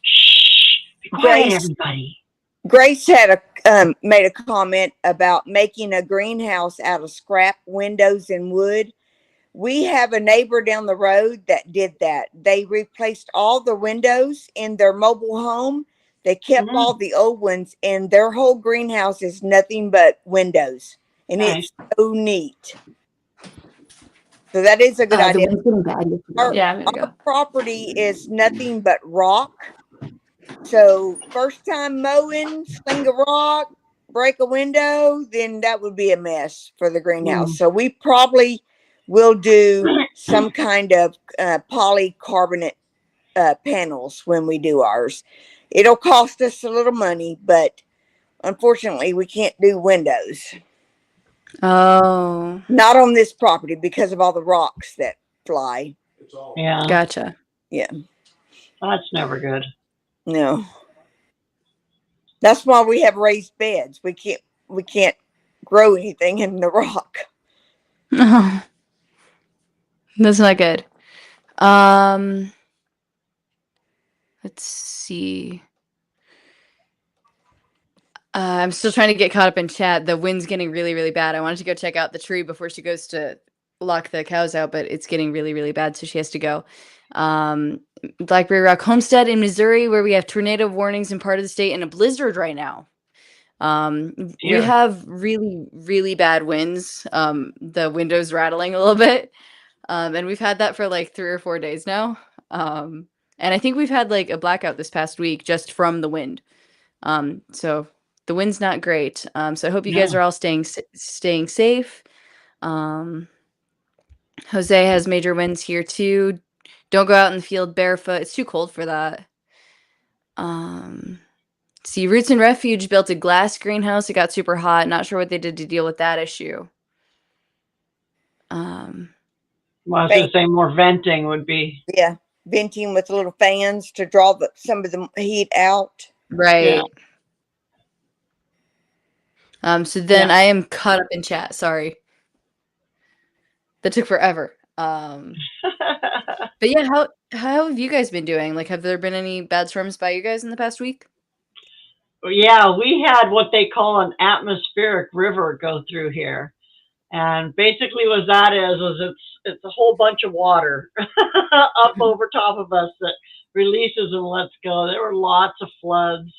Shh. Be quiet, everybody.
Grace had made a comment about making a greenhouse out of scrap windows and wood. We have a neighbor down the road that did that. They replaced all the windows in their mobile home. They kept all the old ones, and their whole greenhouse is nothing but windows. And
Nice.
it's so neat. So that is a good idea. Our property is nothing but rock. So first time mowing, sling a rock, break a window, then that would be a mess for the greenhouse. So we probably will do some kind of polycarbonate panels when we do ours. It'll cost us a little money, but unfortunately we can't do windows.
Oh.
Not on this property because of all the rocks that fly.
Yeah.
Gotcha.
Yeah.
That's never good.
No. That's why we have raised beds. We can't grow anything in the rock.
Oh. That's not good. Let's see. I'm still trying to get caught up in chat. The wind's getting really, really bad. I wanted to go check out the tree before she goes to lock the cows out, but it's getting really, really bad, so she has to go. Blackberry Rock Homestead in Missouri, where we have tornado warnings in part of the state and a blizzard right now. We
Dear.
have really, really bad winds. The windows rattling a little bit. And we've had that for like 3 or 4 days now. And I think we've had like a blackout this past week just from the wind. So the wind's not great. So I hope you guys
No.
are all staying safe. Jose has major winds here too. Don't go out in the field barefoot. It's too cold for that. See, Roots and Refuge built a glass greenhouse. It got super hot. Not sure what they did to deal with that issue.
Well, I was going to say more venting would be.
Yeah, venting with little fans to draw some of the heat out.
Right.
Yeah.
So then I am caught up in chat. Sorry. That took forever. But yeah, how have you guys been doing? Like, have there been any bad storms by you guys in the past week?
Yeah, we had what they call an atmospheric river go through here. And basically what that is it's a whole bunch of water up over top of us that releases and lets go. There were lots of floods,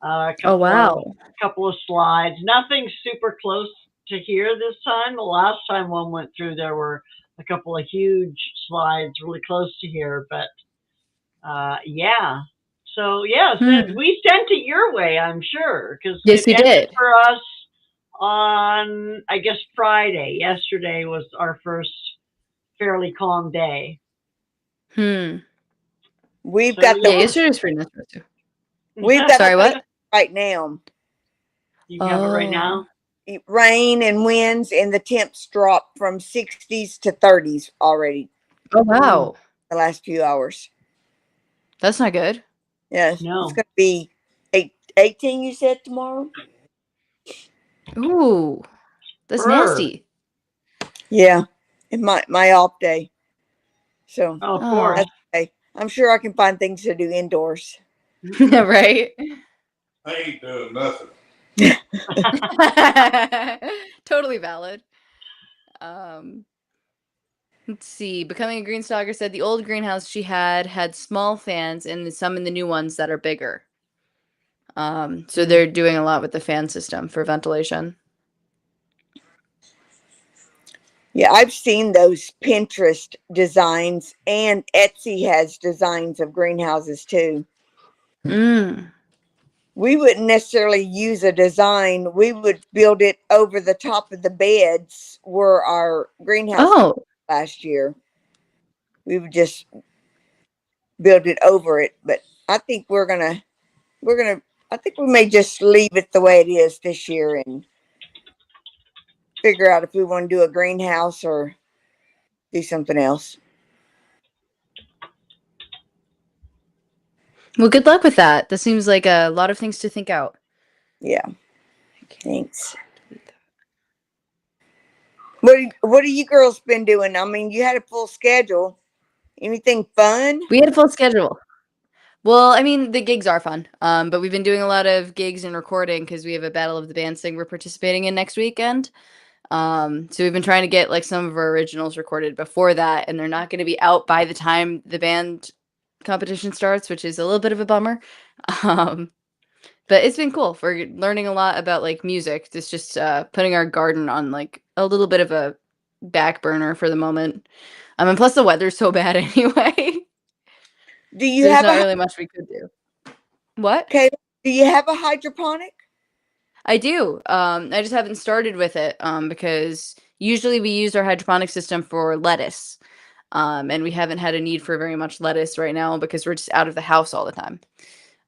a couple of slides. Nothing super close to here this time. The last time one went through, there were a couple of huge slides really close to here. But yeah. So yeah, we sent it your way, I'm sure, because
yes,
it
you
ended
did
for us on, I guess, Friday. Yesterday was our first fairly calm day.
We've got the
yesterday was pretty nice too.
We've got
sorry, what?
Right now.
You have it right now?
Rain and winds, and the temps dropped from 60s to 30s already.
Oh wow!
The last few hours.
That's not good.
Yeah,
no.
It's going to be 18. You said tomorrow.
Ooh, that's nasty.
Yeah, in my off day. So
of course.
That's okay. I'm sure I can find things to do indoors.
Right?
I ain't doing nothing.
Totally valid. Let's see. Becoming a Green Stalker said the old greenhouse she had small fans and some in the new ones that are bigger. So they're doing a lot with the fan system for ventilation.
Yeah, I've seen those Pinterest designs, and Etsy has designs of greenhouses too. We wouldn't necessarily use a design. We would build it over the top of the beds where our greenhouse was last year. We would just build it over it. But I think I think we may just leave it the way it is this year and figure out if we want to do a greenhouse or do something else.
Well, good luck with that. That seems like a lot of things to think out.
Yeah. Thanks. What have you girls been doing? I mean, you had a full schedule. Anything fun?
We had a full schedule. Well, I mean, the gigs are fun. But we've been doing a lot of gigs and recording because we have a Battle of the Bands thing we're participating in next weekend. So we've been trying to get like some of our originals recorded before that, and they're not going to be out by the time the band competition starts, which is a little bit of a bummer. But it's been cool. We're learning a lot about like music. It's just putting our garden on like a little bit of a back burner for the moment. And plus the weather's so bad anyway.
Do you
There's
have
not really much we could do. What?
Okay. Do you have a hydroponic?
I do. I just haven't started with it because usually we use our hydroponic system for lettuce. And we haven't had a need for very much lettuce right now because we're just out of the house all the time.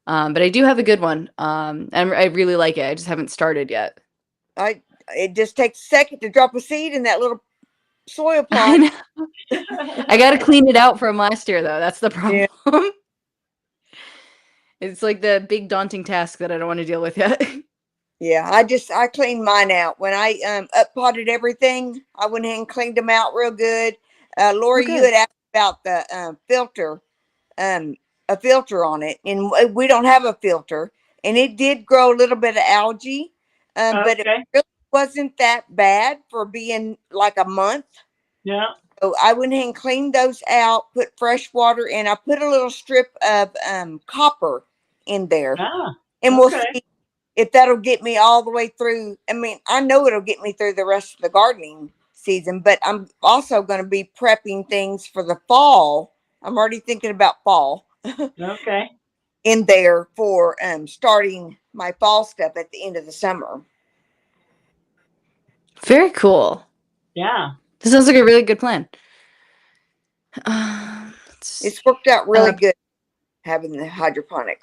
But I do have a good one. And I really like it. I just haven't started yet.
It just takes a second to drop a seed in that little soil pot.
I know. I got to clean it out from last year, though. That's the problem. Yeah. It's like the big daunting task that I don't want to deal with yet.
Yeah, I cleaned mine out. When I up potted everything, I went ahead and cleaned them out real good. Lori, you had asked about the filter, a filter on it, and we don't have a filter. and it did grow a little bit of algae, but it
Okay.
really wasn't that bad for being like a month.
Yeah.
So I went ahead and cleaned those out, put fresh water in. I put a little strip of copper in there,
Ah.
and we'll
Okay.
see if that'll get me all the way through. I mean, I know it'll get me through the rest of the gardening season, but I'm also going to be prepping things for the fall. I'm already thinking about fall
Okay.
in there for starting my fall stuff at the end of the summer.
Very cool.
Yeah.
This sounds like a really good plan.
It's worked out really
Uh,
good having the hydroponic.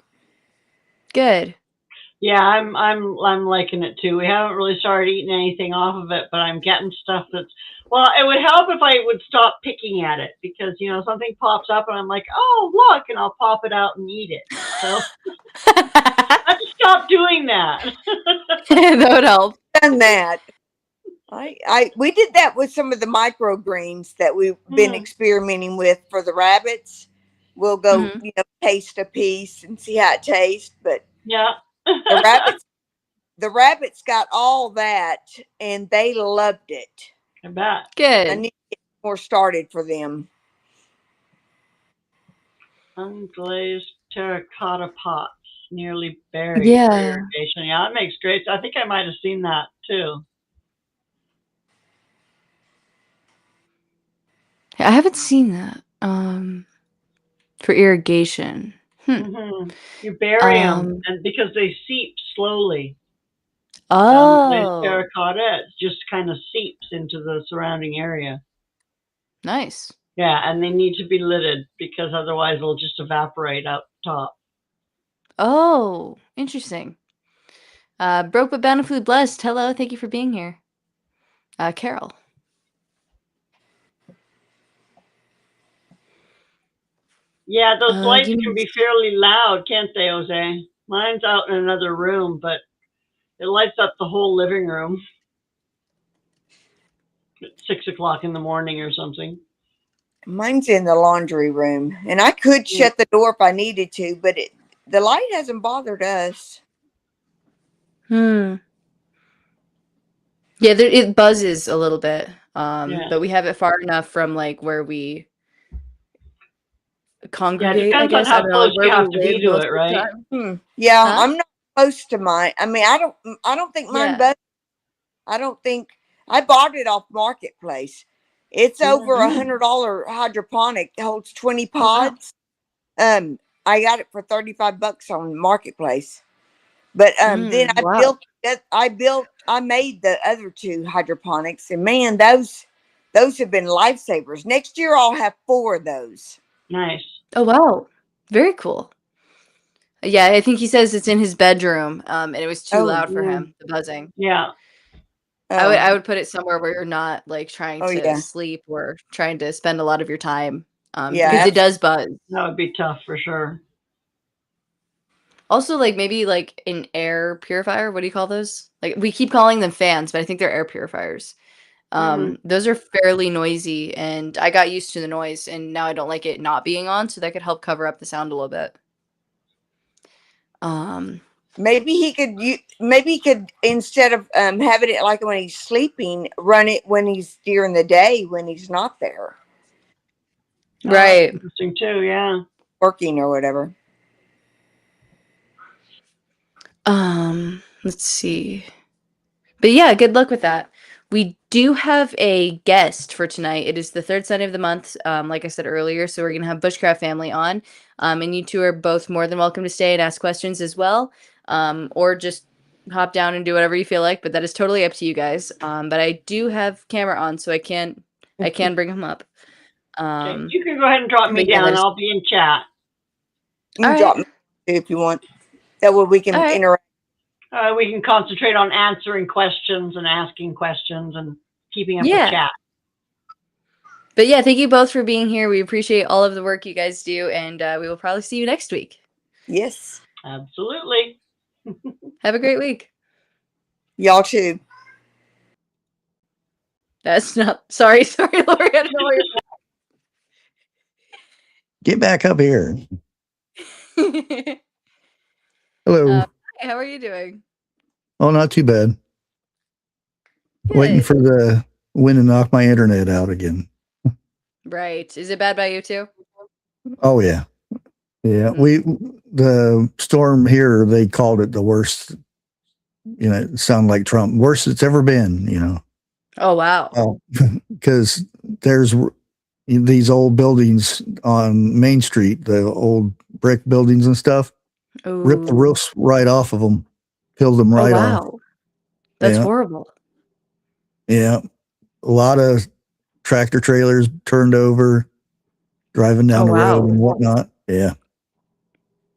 Good.
Yeah, I'm liking it too. We haven't really started eating anything off of it, but I'm getting stuff that's, well, it would help if I would stop picking at it, because something pops up and I'm like, oh look, and I'll pop it out and eat it. So I have to stop doing that.
That would help.
Done that. We did that with some of the microgreens that we've been experimenting with for the rabbits. We'll go, taste a piece and see how it tastes. But
Yeah.
the rabbits got all that and they loved it.
I bet.
Good.
I need to get more started for them.
Unglazed terracotta pots, nearly buried for
Yeah.
irrigation. Yeah, that makes great. I think I might have seen that too.
I haven't seen that. For irrigation.
You bury them, and because they seep slowly. Unglazed
Oh,
terracotta, it just kind of seeps into the surrounding area.
nice.
Yeah, and they need to be lidded because otherwise they'll just evaporate out top.
Oh, interesting. Broke but bountifully blessed. Hello, thank you for being here. Carol.
Yeah, those lights
Give
can
me.
be fairly loud, can't they, Jose? Mine's out in another room, but it lights up the whole living room at 6 o'clock in the morning or something.
Mine's in the laundry room, and I could shut the door if I needed to, but the light hasn't bothered us.
Yeah, it buzzes a little bit. But we have it far enough from like where we
Yeah, it
congregate, I
depends on
guess. I
how
don't know,
close
like where
you
we
have to
live
be to
most
it,
of the
right?
time.
Yeah,
Huh?
I'm not close to mine. I mean, I don't think mine
Yeah.
buzzes. I don't think I bought it off Marketplace. It's over $100 hydroponic. It holds 20 pods. I got it for $35 on Marketplace. But then
Wow.
I made the other two hydroponics, and man, those have been lifesavers. Next year I'll have 4 of those.
Nice.
Oh, wow. Very cool. Yeah, I think he says it's in his bedroom, and it was too loud for him, the buzzing.
Yeah.
I would put it somewhere where you're not like trying to
yeah.
sleep or trying to spend a lot of your time,
Yeah,
because it does buzz.
That would be tough for sure.
Also, like maybe like an air purifier. What do you call those? Like we keep calling them fans, but I think they're air purifiers. Those are fairly noisy, and I got used to the noise, and now I don't like it not being on, so that could help cover up the sound a little bit.
Maybe he could instead of having it like when he's sleeping, run it when he's during the day when he's not there.
Right.
Interesting too, yeah.
Working or whatever.
Let's see. But yeah, good luck with that. We do have a guest for tonight. It is the third Sunday of the month, like I said earlier. So we're gonna have Bushcraft family on. And you two are both more than welcome to stay and ask questions as well. Or just hop down and do whatever you feel like, but that is totally up to you guys. But I do have camera on, so I can bring him up.
Okay. You can go ahead and drop me
but yeah,
down. I'll be in chat.
You can drop me if you want. That way we can interact.
We can concentrate on answering questions and asking questions and keeping up with chat.
But yeah, thank you both for being here. We appreciate all of the work you guys do, and we will probably see you next week.
Yes.
Absolutely.
Have a great week.
Y'all too.
That's not sorry, Lori. I don't know where
Get back up here.
you're
Hello.
How are you doing?
Oh, not too bad. Waiting
Good.
for the wind to knock my internet out again.
Right. Is it bad by you too?
Oh yeah. Yeah. The storm here, they called it the worst, it sounded like Trump, worst it's ever been,
Oh, wow.
because there's these old buildings on Main Street, the old brick buildings and stuff, ripped the
Ooh.
roofs right off of them, killed them
Oh,
right off.
wow. That's
Yeah.
horrible.
Yeah. A lot of tractor trailers turned over, driving
Oh,
down the road
wow.
and whatnot. Yeah.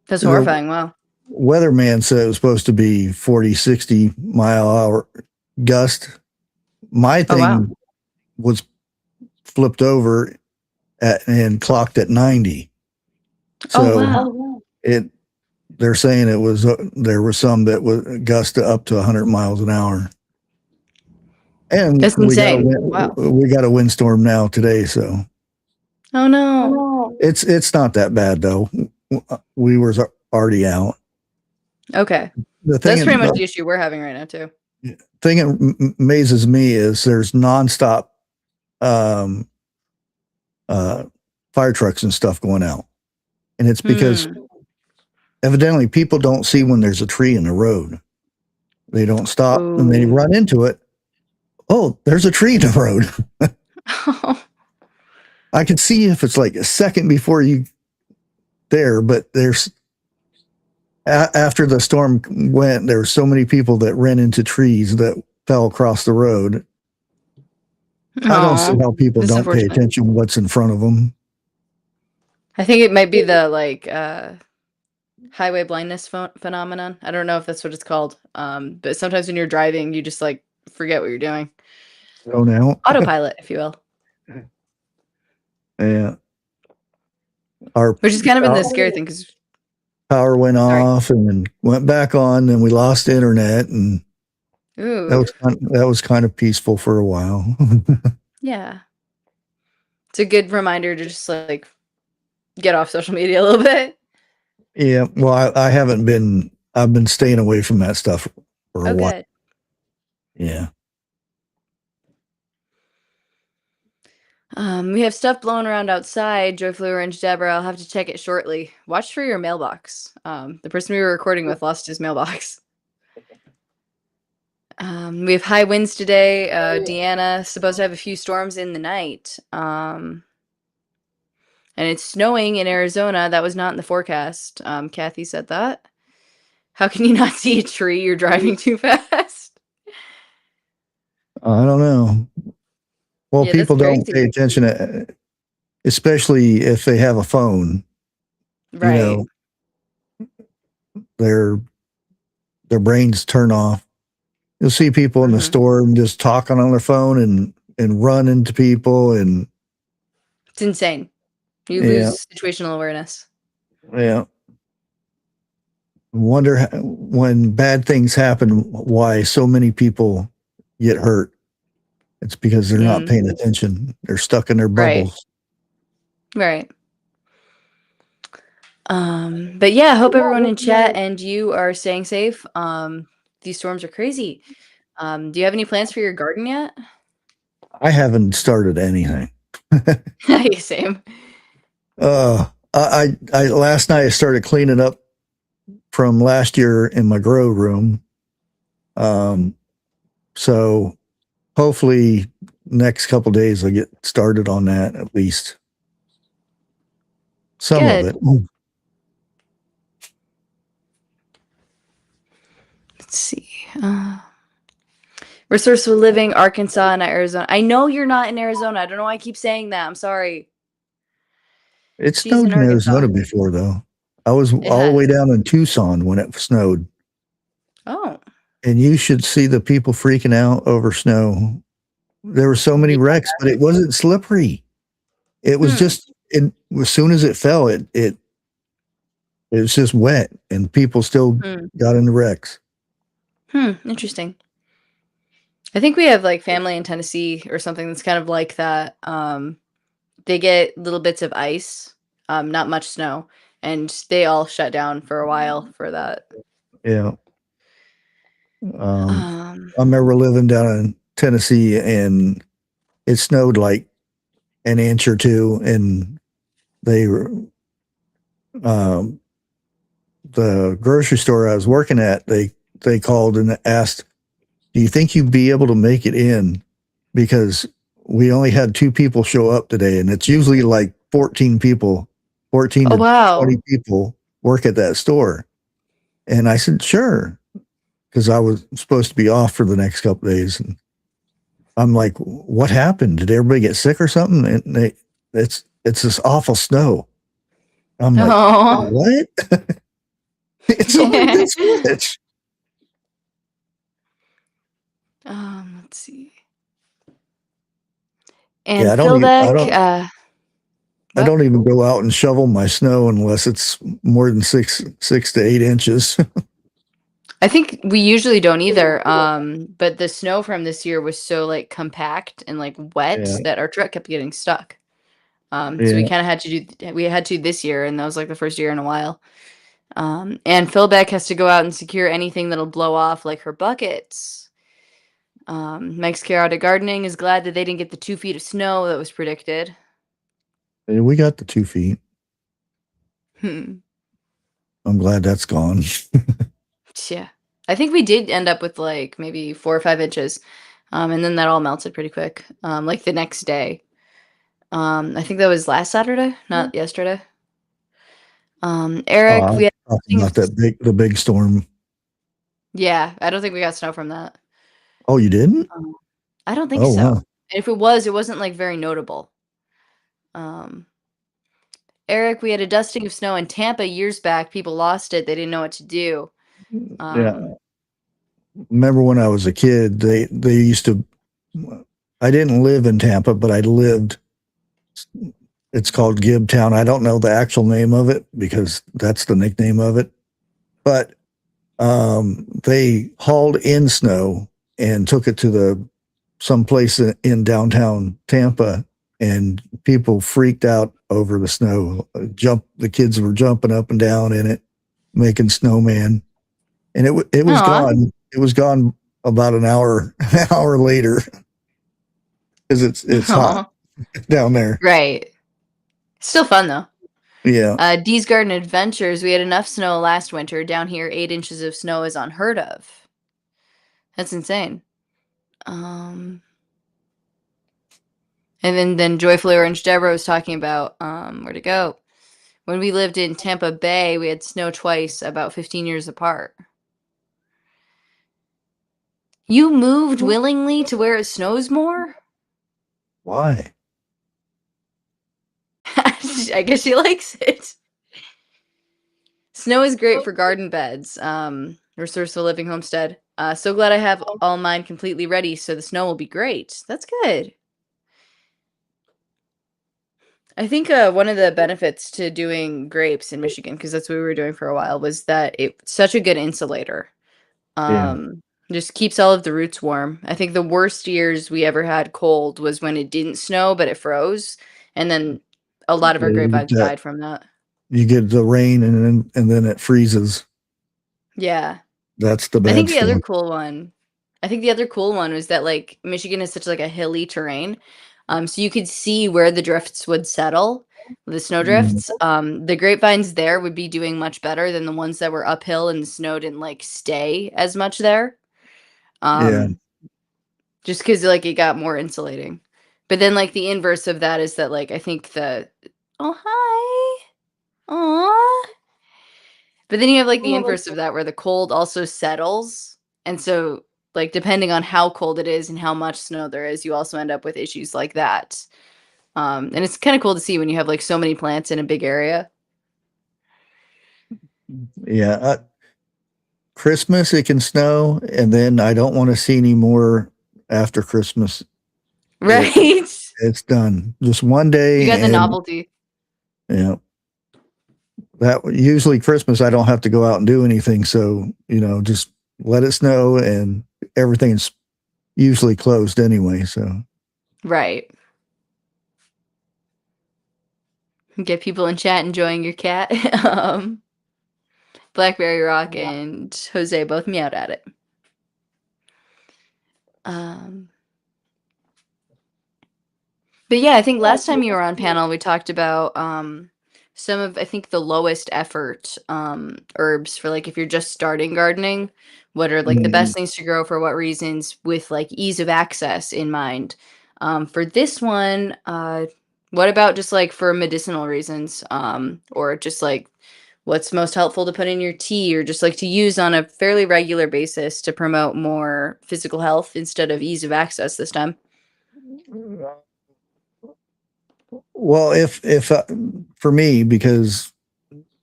That's
The
horrifying. Wow.
weatherman said it was supposed to be 40, 60 mile hour gust. My
Oh, wow.
thing was flipped over and clocked at 90.
Oh,
So
wow.
they're saying it was, there were some that was gust up to 100 miles an hour. And
That's insane. Wow.
we got a windstorm now today. So
Oh, no.
it's not that bad though. We were already out.
Okay. That's pretty much the issue we're having right now too.
Thing that amazes me is there's nonstop fire trucks and stuff going out, and it's because evidently people don't see when there's a tree in the road. They don't stop and they run into it. Oh, there's a tree in the road. I can see if it's like a second before you there, but there's after the storm went, there were so many people that ran into trees that fell across the road. I don't see how people don't pay attention to what's in front of them.
I think it might be the highway blindness phenomenon. I don't know if that's what it's called. But sometimes when you're driving, you just like forget what you're doing.
Oh, now
autopilot, if you will.
Yeah.
Which is kind of been the scary thing because
power went off and then went back on, then we lost internet, and that was kind of peaceful for a while.
Yeah. It's a good reminder to just like get off social media a little bit.
Yeah. Well, I've been staying away from that stuff for a while.
Good.
Yeah.
We have stuff blowing around outside. Joyfully Orange Deborah, I'll have to check it shortly. Watch for your mailbox. The person we were recording with lost his mailbox. We have high winds today. Deanna supposed to have a few storms in the night. And it's snowing in Arizona. That was not in the forecast. Kathy said that. How can you not see a tree? You're driving too fast.
I don't know. Well,
Yeah,
people don't pay attention, especially if they have a phone.
Right.
Their brains turn off. You'll see people in the store and just talking on their phone and run into people, and
it's insane. You lose situational awareness.
Yeah. Wonder when bad things happen, why so many people get hurt. It's because they're not paying attention. They're stuck in their bubbles.
Right. But yeah, I hope everyone in chat and you are staying safe. These storms are crazy. Do you have any plans for your garden yet?
I haven't started anything.
Same.
I last night I started cleaning up from last year in my grow room. So hopefully next couple days I'll get started on that, at least some of it.
Let's see. Resourceful Living, Arkansas, and Arizona. I know you're not in Arizona. I don't know why I keep saying that. I'm sorry.
It snowed in Arizona before, though. I was all the way down in Tucson when it snowed.
Oh.
And you should see the people freaking out over snow. There were so many wrecks, but it wasn't slippery. It was just, as soon as it fell, it was just wet, and people still got into wrecks.
Interesting. I think we have like family in Tennessee or something that's kind of like that. They get little bits of ice, not much snow, and they all shut down for a while for that.
Yeah. I remember living down in Tennessee, and it snowed like an inch or two, and they were the grocery store I was working at. They called and asked, "Do you think you'd be able to make it in?" Because we only had 2 people show up today, and it's usually like 14 people, 14
Oh,
to
wow.
20 people work at that store. And I said, sure, because I was supposed to be off for the next couple of days. And I'm like, what happened? Did everybody get sick or something? And it's this awful snow. I'm like,
Oh.
what? It's only this much.
Let's see. And
Yeah,
Phil Beck,
I don't even go out and shovel my snow unless it's more than 6 to 8 inches.
I think we usually don't either. But the snow from this year was so like compact and like wet
Yeah.
that our truck kept getting stuck. So we
Yeah.
kind of had to this year, and that was like the first year in a while. And Phil Beck has to go out and secure anything that'll blow off, like her buckets. Mike's Chaotic Gardening is glad that they didn't get the 2 feet of snow that was predicted.
And we got the 2 feet.
Hmm.
I'm glad that's gone.
Yeah. I think we did end up with like maybe 4 or 5 inches. And then that all melted pretty quick. Like the next day. I think that was last Saturday, not yesterday. Eric, we had
Talking about the big storm.
yeah, I don't think we got snow from that.
Oh, you didn't?
I don't think
Oh,
so.
wow.
And if it was, it wasn't like very notable. Eric, we had a dusting of snow in Tampa years back. People lost it. They didn't know what to do.
Yeah. Remember when I was a kid, they used to, I didn't live in Tampa, but I lived, it's called Gibtown. I don't know the actual name of it because that's the nickname of it. But they hauled in snow and took it to some place in downtown Tampa, and people freaked out over the snow. The kids were jumping up and down in it, making snowman, and it was
Aw.
gone. It was gone about an hour later because it's hot down there.
Right. Still fun though.
Yeah.
Dee's Garden Adventures. We had enough snow last winter. Down here, 8 inches of snow is unheard of. That's insane. And then Joyfully Orange Deborah was talking about where'd it go? When we lived in Tampa Bay, we had snow twice, about 15 years apart. You moved willingly to where it snows more?
Why?
I guess she likes it. Snow is great for garden beds. Resourceful Living Homestead. So glad I have all mine completely ready, so the snow will be great. That's good. I think one of the benefits to doing grapes in Michigan, because that's what we were doing for a while, was that it's such a good insulator.
Yeah.
Just keeps all of the roots warm. I think the worst years we ever had cold was when it didn't snow, but it froze. And then a lot of our grapevines died from that.
You get the rain and then it freezes.
Yeah.
That's the
I
bad
think the other
storm.
cool one was that like Michigan is such like a hilly terrain. So you could see where the drifts would settle, the snow drifts. The grapevines there would be doing much better than the ones that were uphill and the snow didn't like stay as much there.
Yeah.
Just because like it got more insulating. But then like the inverse of that is that like I think oh hi. Aw. But then you have like the inverse of that where the cold also settles. And so like depending on how cold it is and how much snow there is, you also end up with issues like that. And it's kind of cool to see when you have like so many plants in a big area.
Yeah. Christmas, it can snow, and then I don't want to see any more after Christmas.
Right.
It's done. Just one day.
You got the novelty.
Yeah. That usually Christmas, I don't have to go out and do anything. So, just let it snow and everything's usually closed anyway. So,
Right. Get people in chat enjoying your cat. Blackberry Rock and Jose both meowed at it. Um, but yeah, I think last time you were on panel, we talked about some of, I think, the lowest effort herbs for like if you're just starting gardening, what are like the best things to grow for what reasons with like ease of access in mind. For this one, what about just like for medicinal reasons, or just like what's most helpful to put in your tea or just like to use on a fairly regular basis to promote more physical health instead of ease of access this time?
Well, if for me, because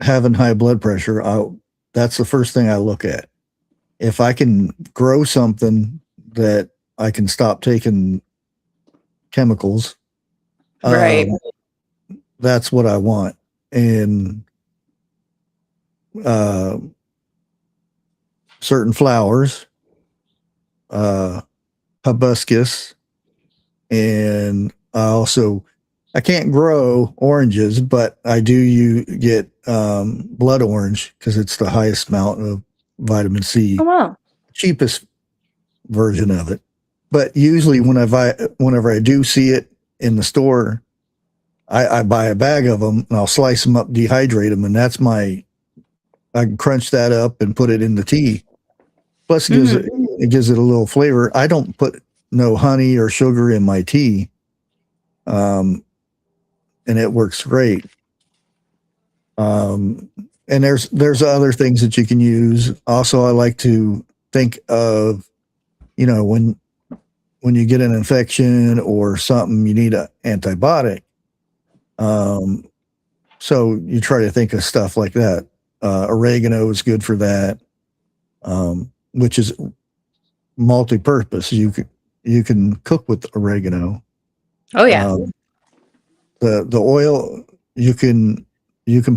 having high blood pressure, that's the first thing I look at. If I can grow something that I can stop taking chemicals,
Right.
that's what I want. And certain flowers, hibiscus, and I can't grow oranges, but I do get blood orange because it's the highest amount of vitamin C,
Oh wow.
cheapest version of it. But usually whenever I do see it in the store, I buy a bag of them and I'll slice them up, dehydrate them, and I can crunch that up and put it in the tea. Plus, it gives it a little flavor. I don't put no honey or sugar in my tea, and it works great. And there's other things that you can use. Also, I like to think of, when you get an infection or something, you need an antibiotic. So you try to think of stuff like that. Oregano is good for that, which is multi-purpose. You can cook with oregano.
Oh yeah.
The oil you can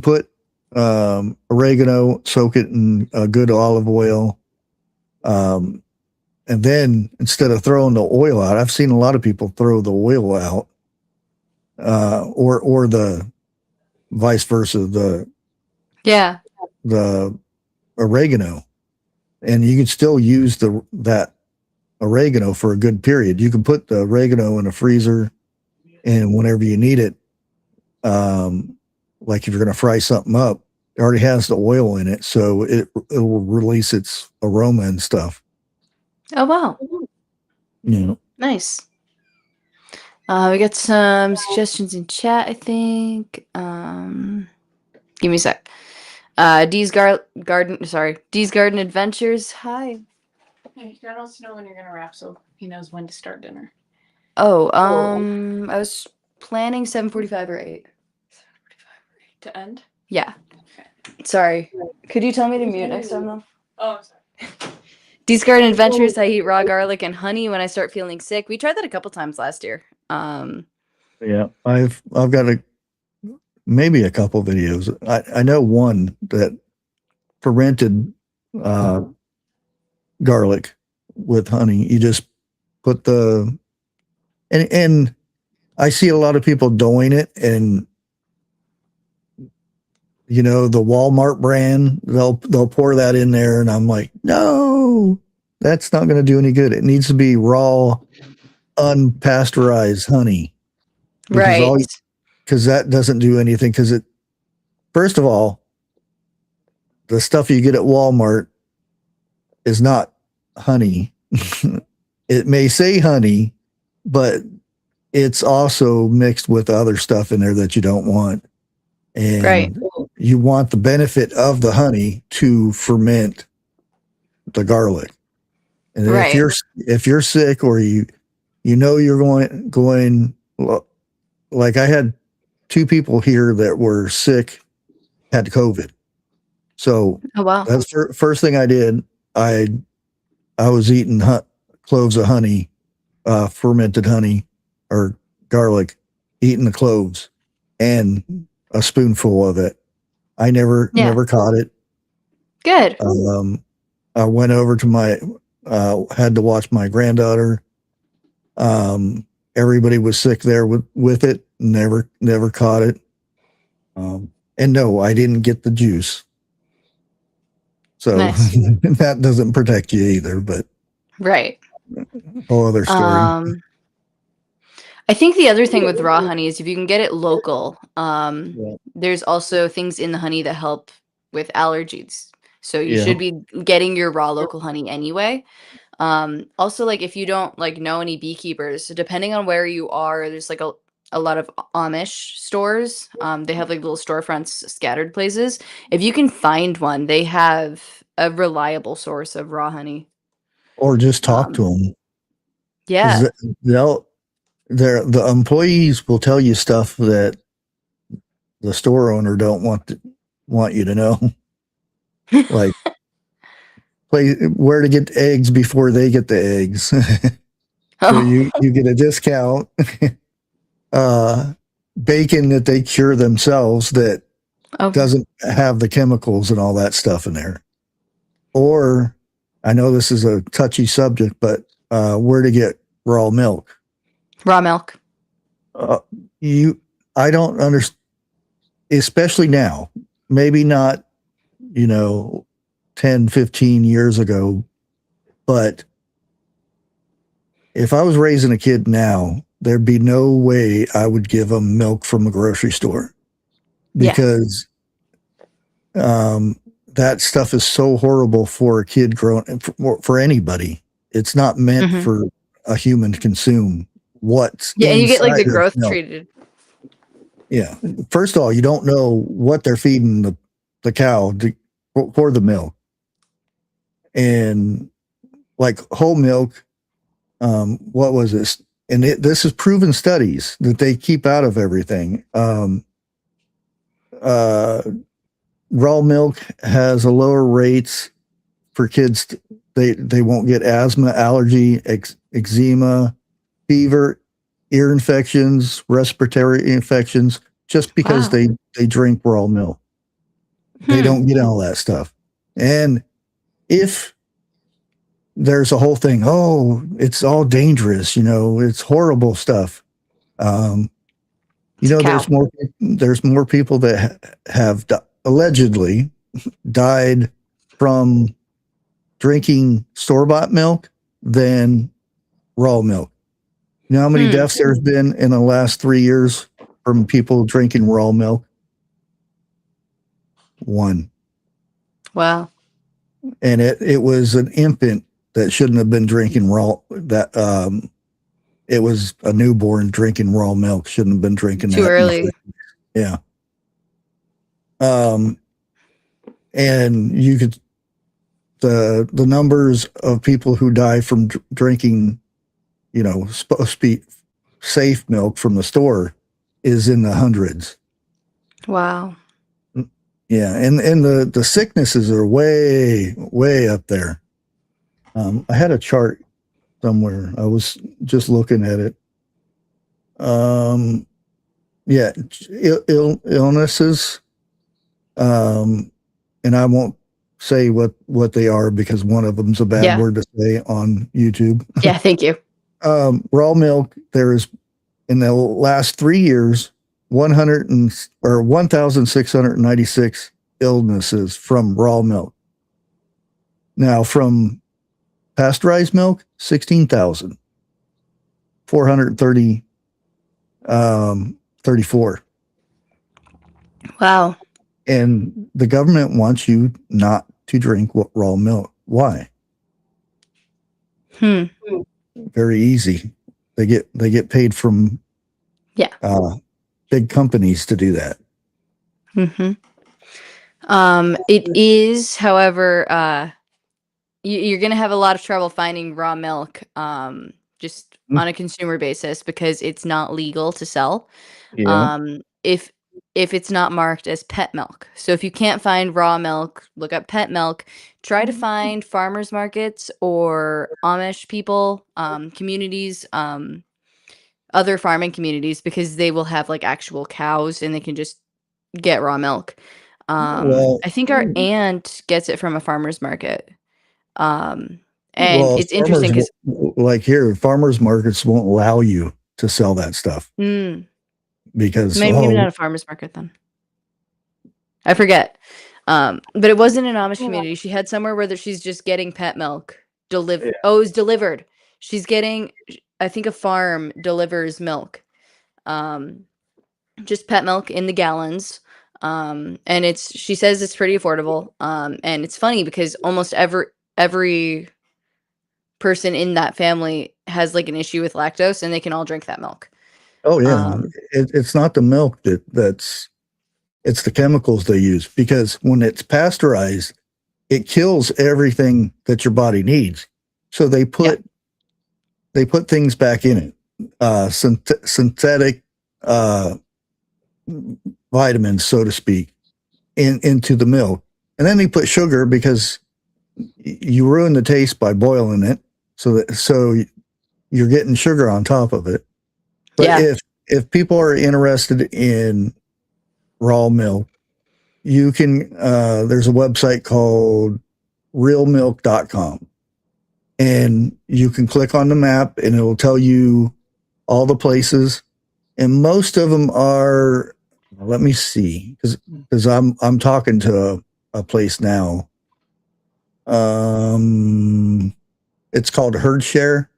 put oregano, soak it in a good olive oil, and then instead of throwing the oil out, I've seen a lot of people throw the oil out, or the vice versa, the oregano, and you can still use that oregano for a good period. You can put the oregano in a freezer, and whenever you need it, like if you're going to fry something up, it already has the oil in it, so it will release its aroma and stuff.
Oh wow. Nice. We got some suggestions in chat, I think. Give me a sec. Dee's Garden Adventures. Hi.
Hey, God wants to know when you're gonna wrap, so he knows when to start dinner.
Oh, I was planning 7:45 or 8.
7:45 to end?
Yeah.
Okay.
Sorry. Could you tell me to mute next time though?
Oh, sorry.
Dee's Garden Adventures. I eat raw garlic and honey when I start feeling sick. We tried that a couple times last year.
Yeah, I've got maybe a couple videos. I know one that fermented garlic with honey. You just put and I see a lot of people doing it, and the Walmart brand, they'll pour that in there, and I'm like, no, that's not going to do any good. It needs to be raw, unpasteurized honey.
Right.
Because that doesn't do anything. Because first of all, the stuff you get at Walmart is not honey. It may say honey, but it's also mixed with other stuff in there that you don't want. And you want the benefit of the honey to ferment the garlic. And if you're sick, or you're going, like I had 2 people here that were sick, had COVID. So
Oh wow.
that's the first thing I did. I was eating cloves of honey, fermented honey or garlic, eating the cloves and a spoonful of it. I never caught it.
Good.
I went over to had to watch my granddaughter. Everybody was sick there with it. Never caught it. And no, I didn't get the juice. So
Nice.
that doesn't protect you either, but
Right.
whole other story.
I think the other thing with raw honey is if you can get it local,
Yeah.
there's also things in the honey that help with allergies. So you
Yeah.
should be getting your raw local honey anyway. Also, like if you don't like know any beekeepers, depending on where you are, there's like a lot of Amish stores. They have like little storefronts scattered places. If you can find one, they have a reliable source of raw honey.
Or just talk to them.
Yeah.
The employees will tell you stuff that the store owner don't want you to know. Like where to get the eggs before they get the eggs. So
Oh.
you get a discount. Bacon that they cure themselves that doesn't have the chemicals and all that stuff in there. Or I know this is a touchy subject, but where to get raw milk.
Raw milk.
I don't understand, especially now, maybe not, 10, 15 years ago, but if I was raising a kid now, there'd be no way I would give them milk from a grocery store because that stuff is so horrible for a kid growing, for anybody. It's not meant for a human to consume. What's
and you get like the
inside of
growth
milk.
treated.
Yeah. First of all, you don't know what they're feeding the cow for the milk. And like whole milk, what was this? And this is proven studies that they keep out of everything. Raw milk has a lower rates for kids. They won't get asthma, allergy, eczema, fever, ear infections, respiratory infections, just because they drink raw milk. They don't get all that stuff. And if there's a whole thing, it's all dangerous, it's horrible stuff. There's more people that have allegedly died from drinking store-bought milk than raw milk. You know how many deaths there's been in the last 3 years from people drinking raw milk? 1.
Wow.
And it was an infant that shouldn't have been drinking raw. It was a newborn drinking raw milk. Shouldn't have been drinking
too
that
early.
Yeah. And you could the numbers of people who die from drinking, supposed to be safe milk from the store is in the hundreds.
Wow.
Yeah, and the sicknesses are way, way up there. I had a chart somewhere. I was just looking at it. Yeah, illnesses. And I won't say what they are because one of them's a bad word to say on YouTube.
Yeah, thank you.
Raw milk. There's in the last 3 years, 1,696 illnesses from raw milk. Now from pasteurized milk, 16,434.
Wow.
And the government wants you not to drink raw milk. Why? Very easy. They get paid from big companies to do that.
It is, however, you're going to have a lot of trouble finding raw milk just on a consumer basis because it's not legal to sell. If it's not marked as pet milk. So if you can't find raw milk, look up pet milk. Try to find farmers markets or Amish people, communities, other farming communities, because they will have like actual cows and they can just get raw milk. I think our aunt gets it from a farmer's market. And it's interesting because
like here, farmers markets won't allow you to sell that stuff. Because
maybe not a farmer's market then. I forget. But it wasn't an Amish community. She had somewhere where she's just getting pet milk delivered. Oh, it was delivered. she's getting, I think a farm delivers milk, just pet milk in the gallons. And she says it's pretty affordable. And it's funny because almost every person in that family has like an issue with lactose, and they can all drink that milk.
Oh yeah,
Um,
it's not the milk it's the chemicals they use, because when it's pasteurized, it kills everything that your body needs. So they put things back in it, synthetic vitamins, so to speak, into the milk, and then they put sugar because you ruin the taste by boiling it. So you're getting sugar on top of it. But
Yeah.
if people are interested in raw milk, you can there's a website called realmilk.com, and you can click on the map and it'll tell you all the places, and most of them are, let me see, because I'm talking to a place now. It's called Herd Share.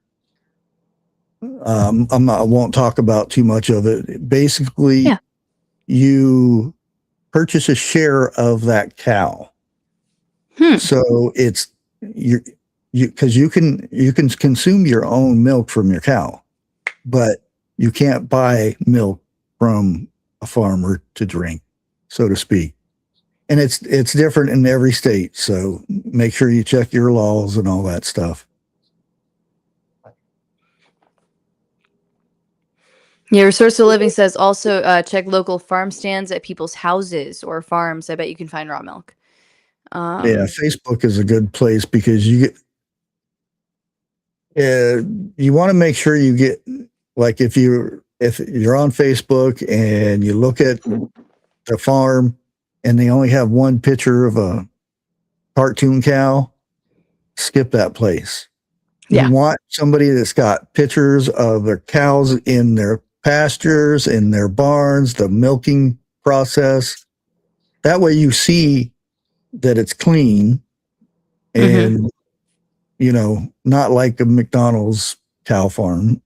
I won't talk about too much of it. Basically, you purchase a share of that cow. So it's you because you can consume your own milk from your cow, but you can't buy milk from a farmer to drink, so to speak. And it's different in every state. So make sure you check your laws and all that stuff.
Yeah, Resource of Living says also check local farm stands at people's houses or farms. I bet you can find raw milk.
Yeah, Facebook is a good place because you want to make sure you get, like, if you're on Facebook and you look at the farm and they only have one picture of a cartoon cow, skip that place.
Yeah.
You want somebody that's got pictures of their cows in their pastures, in their barns, the milking process. That way you see that it's clean and, not like a McDonald's cow farm.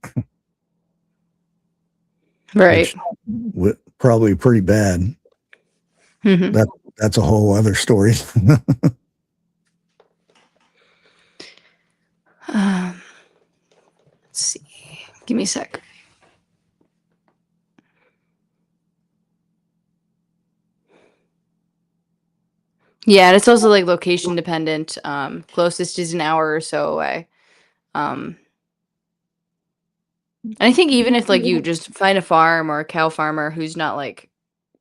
Right.
Which probably pretty bad. That's a whole other story.
Let's see. Give me a sec. Yeah, and it's also like location dependent. Closest is an hour or so away. And I think even if like you just find a farm or a cow farmer who's not like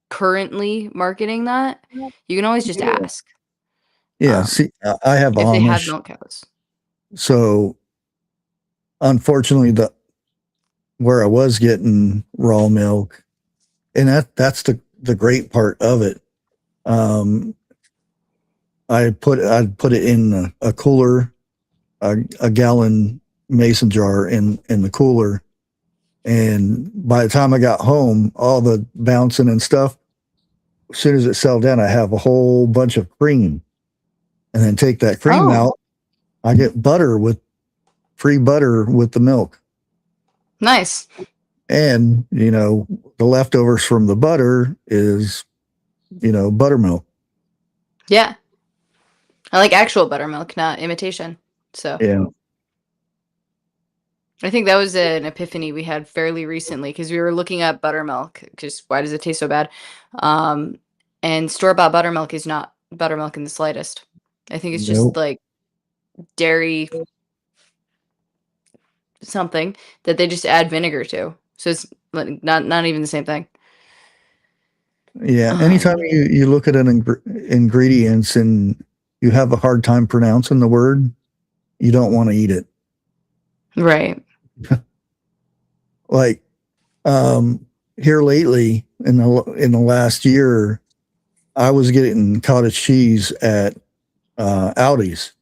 currently marketing that, you can always just ask.
Yeah, see, I have
if they have
Amish,
milk cows.
so unfortunately, where I was getting raw milk, and that's the great part of it. I'd put it in a cooler, a gallon mason jar in the cooler, and by the time I got home, all the bouncing and stuff, as soon as it settled down, I have a whole bunch of cream, and then take that cream out. I get free butter with the milk.
Nice.
And, the leftovers from the butter is, buttermilk.
Yeah. I like actual buttermilk, not imitation. So
Yeah.
I think that was an epiphany we had fairly recently because we were looking up buttermilk. Just why does it taste so bad? And store-bought buttermilk is not buttermilk in the slightest. I think it's just like dairy something that they just add vinegar to. So it's not even the same thing.
Yeah. Anytime you look at an ingredients and you have a hard time pronouncing the word, you don't want to eat it.
Right.
Like here lately in the last year, I was getting cottage cheese at Aldi's,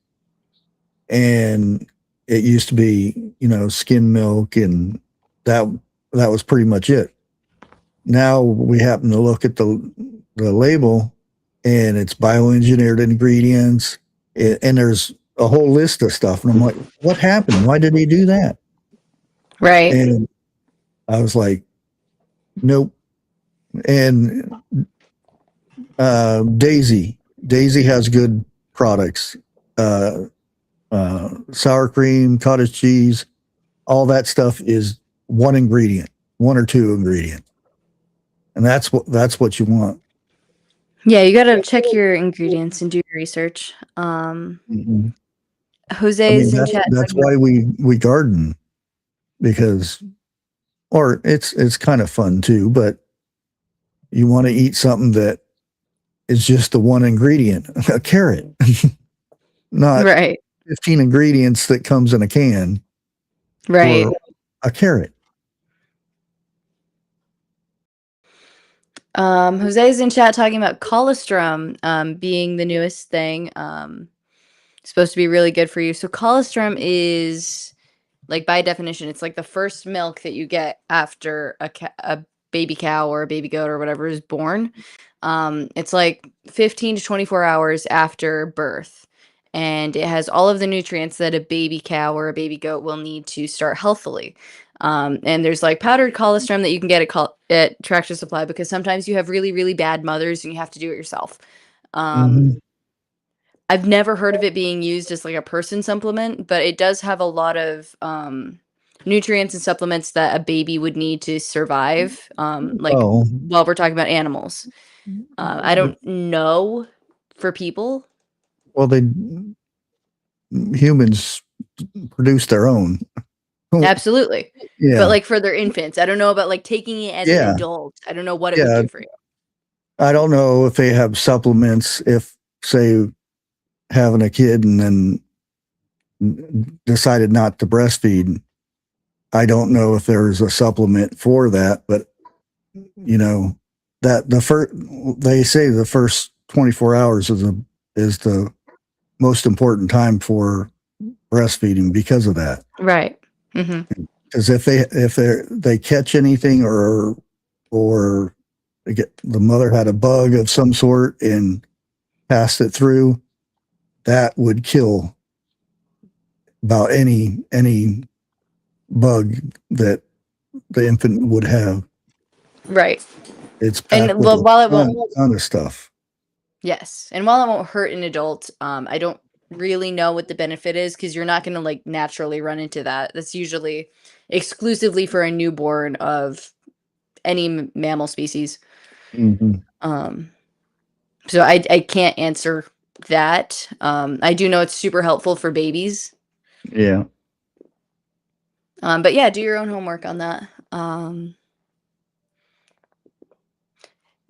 and it used to be, skim milk, and that was pretty much it. Now we happen to look at the label, and it's bioengineered ingredients, and there's a whole list of stuff. And I'm like, what happened? Why did he do that?
Right.
And I was like, nope. And Daisy has good products. Sour cream, cottage cheese, all that stuff is one ingredient, one or two ingredient. And that's what you want.
Yeah, you got to check your ingredients and do your research.
Mm-hmm.
Jose's in chat.
That's why we garden, because, or it's kind of fun too, but you want to eat something that is just the one ingredient, a carrot, not
Right.
15 ingredients that comes in a can
Right.
for a carrot.
Jose's in chat talking about colostrum being the newest thing. Supposed to be really good for you. So colostrum is, like, by definition, it's like the first milk that you get after a baby cow or a baby goat or whatever is born. It's like 15 to 24 hours after birth. And it has all of the nutrients that a baby cow or a baby goat will need to start healthily. And there's like powdered colostrum that you can get at Tractor Supply, because sometimes you have really, really bad mothers and you have to do it yourself. I've never heard of it being used as like a person supplement, but it does have a lot of nutrients and supplements that a baby would need to survive. While we're talking about animals, I don't know for people.
Well, humans produce their own.
Absolutely.
Yeah.
But like for their infants, I don't know about like taking it as an adult. I don't know what it would do for you.
I don't know if they have supplements, if, say, having a kid and then decided not to breastfeed. I don't know if there's a supplement for that, but you know, that they say the first 24 hours is the most important time for breastfeeding because of that.
Right. Mm-hmm.
Because if they catch anything or the mother had a bug of some sort and passed it through, that would kill about any bug that the infant would have.
Right.
It's packed with a ton of stuff.
Yes. And while it won't hurt an adult, I don't really know what the benefit is, because you're not going to like naturally run into that. That's usually exclusively for a newborn of any mammal species.
Mm-hmm.
So I can't answer that. I do know it's super helpful for babies.
Yeah.
But yeah, do your own homework on that.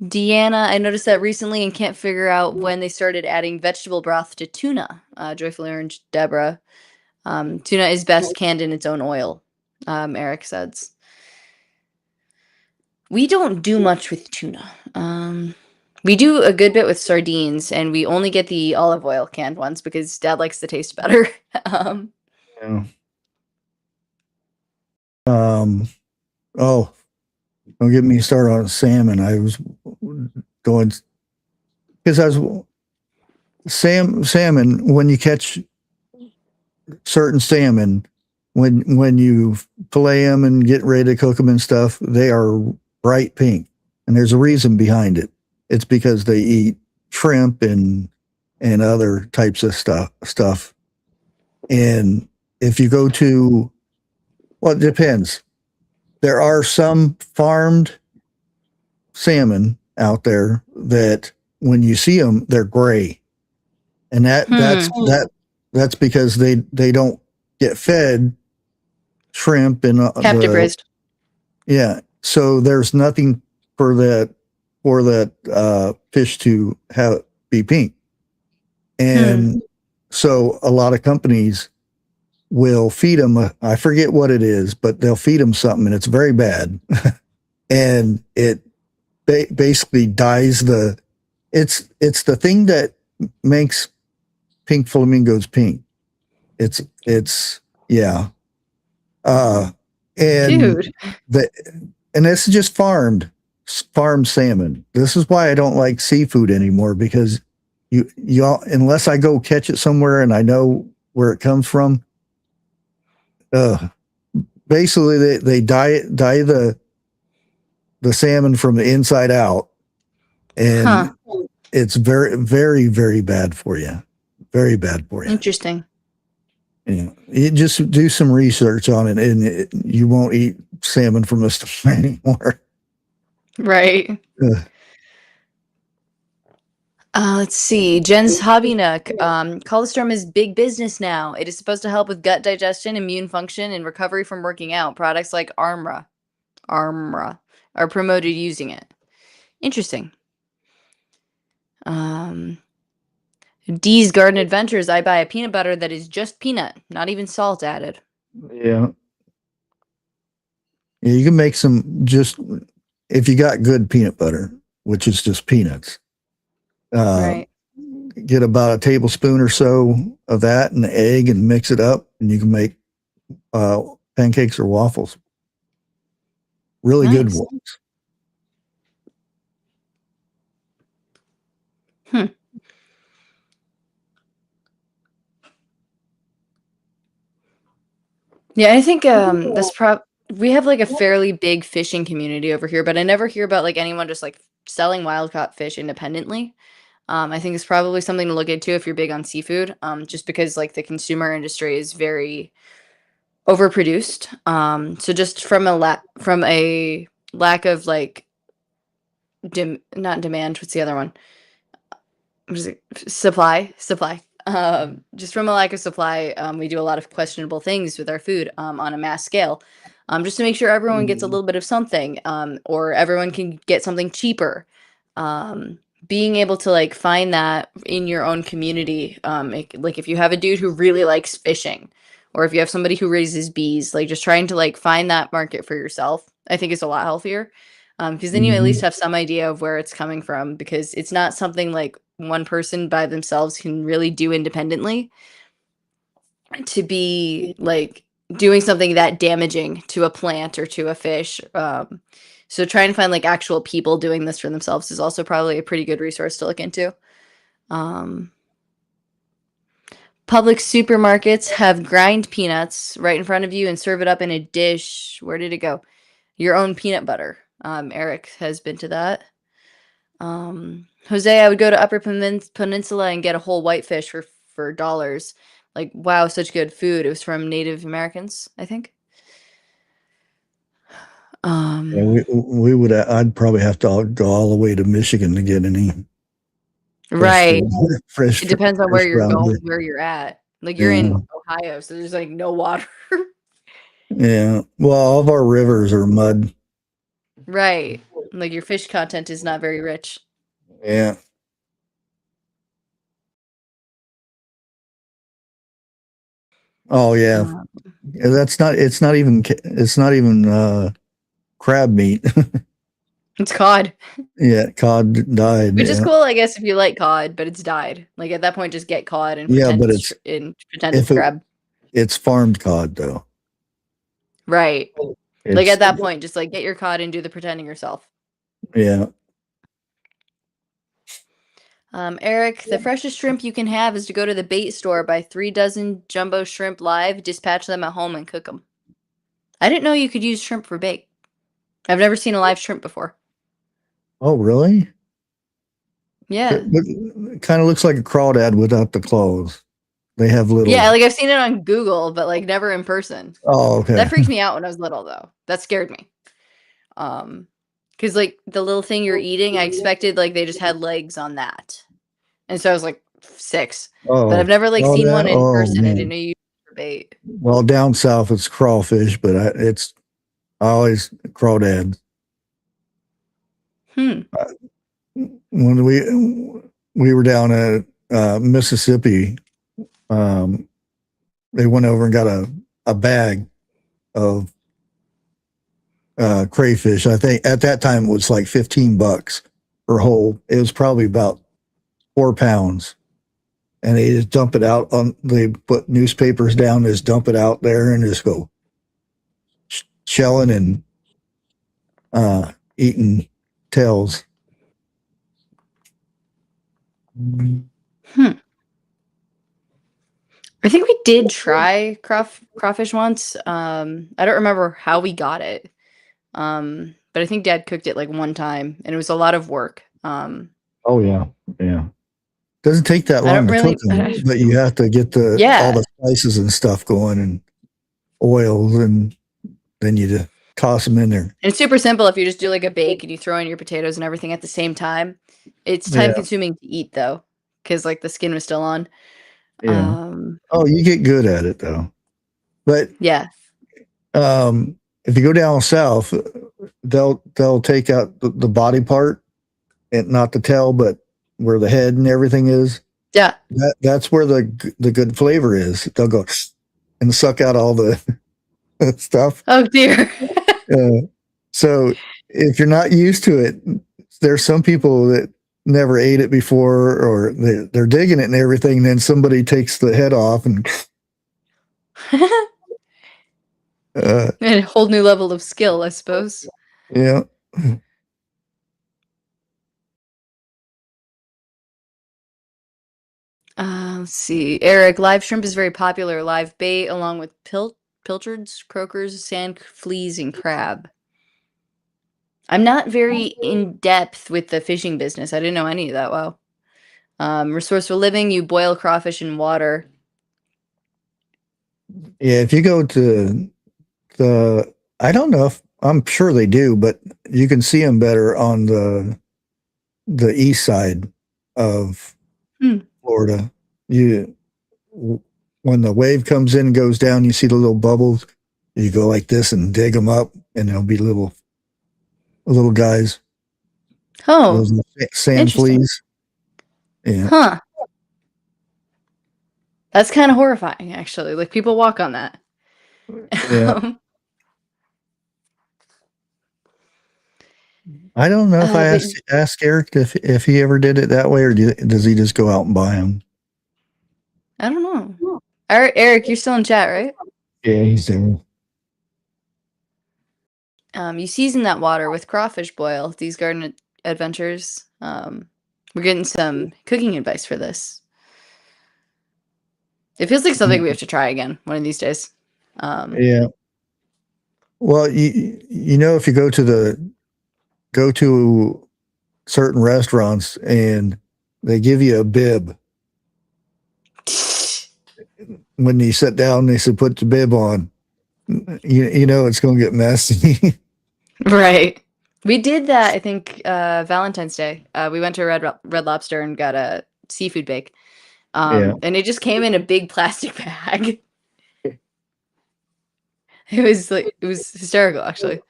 Deanna, I noticed that recently and can't figure out when they started adding vegetable broth to tuna. Joyfully Orange, Deborah. Tuna is best canned in its own oil, Eric says. We don't do much with tuna. We do a good bit with sardines, and we only get the olive oil canned ones because Dad likes the taste better.
Yeah. Oh, don't get me started on salmon. I was going because salmon, when you catch certain salmon, when you fillet them and get ready to cook them and stuff, they are bright pink, and there's a reason behind it. It's because they eat shrimp and other types of stuff. And if you go to, well, it depends. There are some farmed salmon out there that when you see them, they're gray. And that's because they don't get fed shrimp and
captive raised.
Yeah. So there's nothing for that fish to be pink. And so a lot of companies will feed them, I forget what it is, but they'll feed them something and it's very bad. And it basically dyes it's the thing that makes pink flamingos pink. It's yeah. And
dude,
and this is just farmed salmon. This is why I don't like seafood anymore, because you unless I go catch it somewhere and I know where it comes from. Basically, they dye the salmon from the inside out, and it's very, very, very bad for you. Very bad for you.
Interesting.
You just do some research on it, and you won't eat salmon from a store anymore.
Right. Let's see. Jen's Hobby Nook. Colostrum is big business now. It is supposed to help with gut digestion, immune function, and recovery from working out. Products like Armra are promoted using it. Interesting. Dee's Garden Adventures. I buy a peanut butter that is just peanut, not even salt added.
Yeah. Yeah, you can make some just if you got good peanut butter, which is just peanuts.
Right.
Get about a tablespoon or so of that and an egg and mix it up, and you can make pancakes or waffles. Really good
Nice.
ones.
Yeah, I think we have like a fairly big fishing community over here, but I never hear about like anyone just like selling wild caught fish independently. I think it's probably something to look into if you're big on seafood, just because like the consumer industry is very overproduced. So just from a lack of like not demand, what's the other one? What is it? Supply. Just from a lack of supply, we do a lot of questionable things with our food on a mass scale, just to make sure everyone gets a little bit of something, or everyone can get something cheaper. Being able to like find that in your own community, like if you have a dude who really likes fishing, or if you have somebody who raises bees, like just trying to like find that market for yourself, I think is a lot healthier. Because then you at least have some idea of where it's coming from, because it's not something like one person by themselves can really do independently, to be like doing something that damaging to a plant or to a fish. So trying to find like actual people doing this for themselves is also probably a pretty good resource to look into. Public supermarkets have grind peanuts right in front of you and serve it up in a dish. Where did it go? Your own peanut butter. Eric has been to that. Jose, I would go to Upper Peninsula and get a whole whitefish for dollars. Like, wow, such good food. It was from Native Americans, I think.
Yeah, we would. I'd probably have to go all the way to Michigan to get any
right.
fresh.
It depends on where you're going,
here.
where you're at. Like you're in Ohio, so there's like no water.
Yeah. Well, all of our rivers are mud.
Right. Like your fish content is not very rich.
Yeah. Oh yeah. It's not even crab meat.
It's cod.
Yeah, cod died.
Which is cool, I guess, if you like cod, but it's died. Like at that point, just get cod and pretend it's crab.
It's farmed cod though.
Right. Like at that point, just like get your cod and do the pretending yourself.
Yeah.
Eric, the freshest shrimp you can have is to go to the bait store, buy 3 dozen jumbo shrimp live, dispatch them at home, and cook them. I didn't know you could use shrimp for bait. I've never seen a live shrimp before.
Oh, really?
Yeah.
It kind of looks like a crawdad without the claws. They have little.
Yeah, like I've seen it on Google, but like never in person.
Oh, okay.
That freaked me out when I was little, though. That scared me. Because like the little thing you're eating, I expected like they just had legs on that, and so I was like 6. But I've never like seen one in person. I didn't know you used it for bait.
Well, down south it's crawfish, but it's always crawdads. When we were down at Mississippi, they went over and got a bag of crayfish. I think at that time it was like $15 per whole. It was probably about 4 pounds, and they just dump it out on. They put newspapers down, just dump it out there, and just go shelling and eating tails.
I think we did try crawfish once. I don't remember how we got it. But I think Dad cooked it like one time, and it was a lot of work.
Oh yeah, yeah. Doesn't take that
I
long
don't
to
really.
cook them, but you have to get all
Yeah,
the spices and stuff going and oils, and then you just toss them in there.
and it's super simple if you just do like a bake and you throw in your potatoes and everything at the same time. It's time
Yeah,
consuming to eat though, because like the skin was still on.
yeah. Oh, you get good at it though. But
Yeah.
if you go down south, they'll take out the body part and not the tail, but where the head and everything is.
Yeah.
That's where the good flavor is. They'll go and suck out all the stuff.
Oh dear.
So if you're not used to it, there's some people that never ate it before, or they're digging it and everything. And then somebody takes the head off and
And a whole new level of skill, I suppose.
yeah.
Let's see. Eric, live shrimp is very popular. Live bait along with pilchards, croakers, sand fleas, and crab. I'm not very in depth with the fishing business. I didn't know any of that. Wow. Resourceful living, you boil crawfish in water.
Yeah, if you go to I don't know if I'm sure they do, but you can see them better on the east side of Florida. When the wave comes in and goes down, you see the little bubbles. You go like this and dig them up, and there'll be little guys.
Oh,
those sand fleas. Yeah.
Huh. That's kind of horrifying, actually. Like people walk on that.
Yeah. I don't know if I asked Eric if he ever did it that way, or does he just go out and buy them?
I don't know. Eric, you're still in chat, right?
Yeah, he's there.
You season that water with crawfish boil. These garden adventures. We're getting some cooking advice for this. It feels like something we have to try again one of these days.
Yeah. Well, you know, if you go to certain restaurants and they give you a bib when you sit down, they said put the bib on. You know it's going to get messy.
Right. We did that. I think Valentine's Day. We went to Red Lobster and got a seafood bake. And it just came in a big plastic bag. It was hysterical, actually.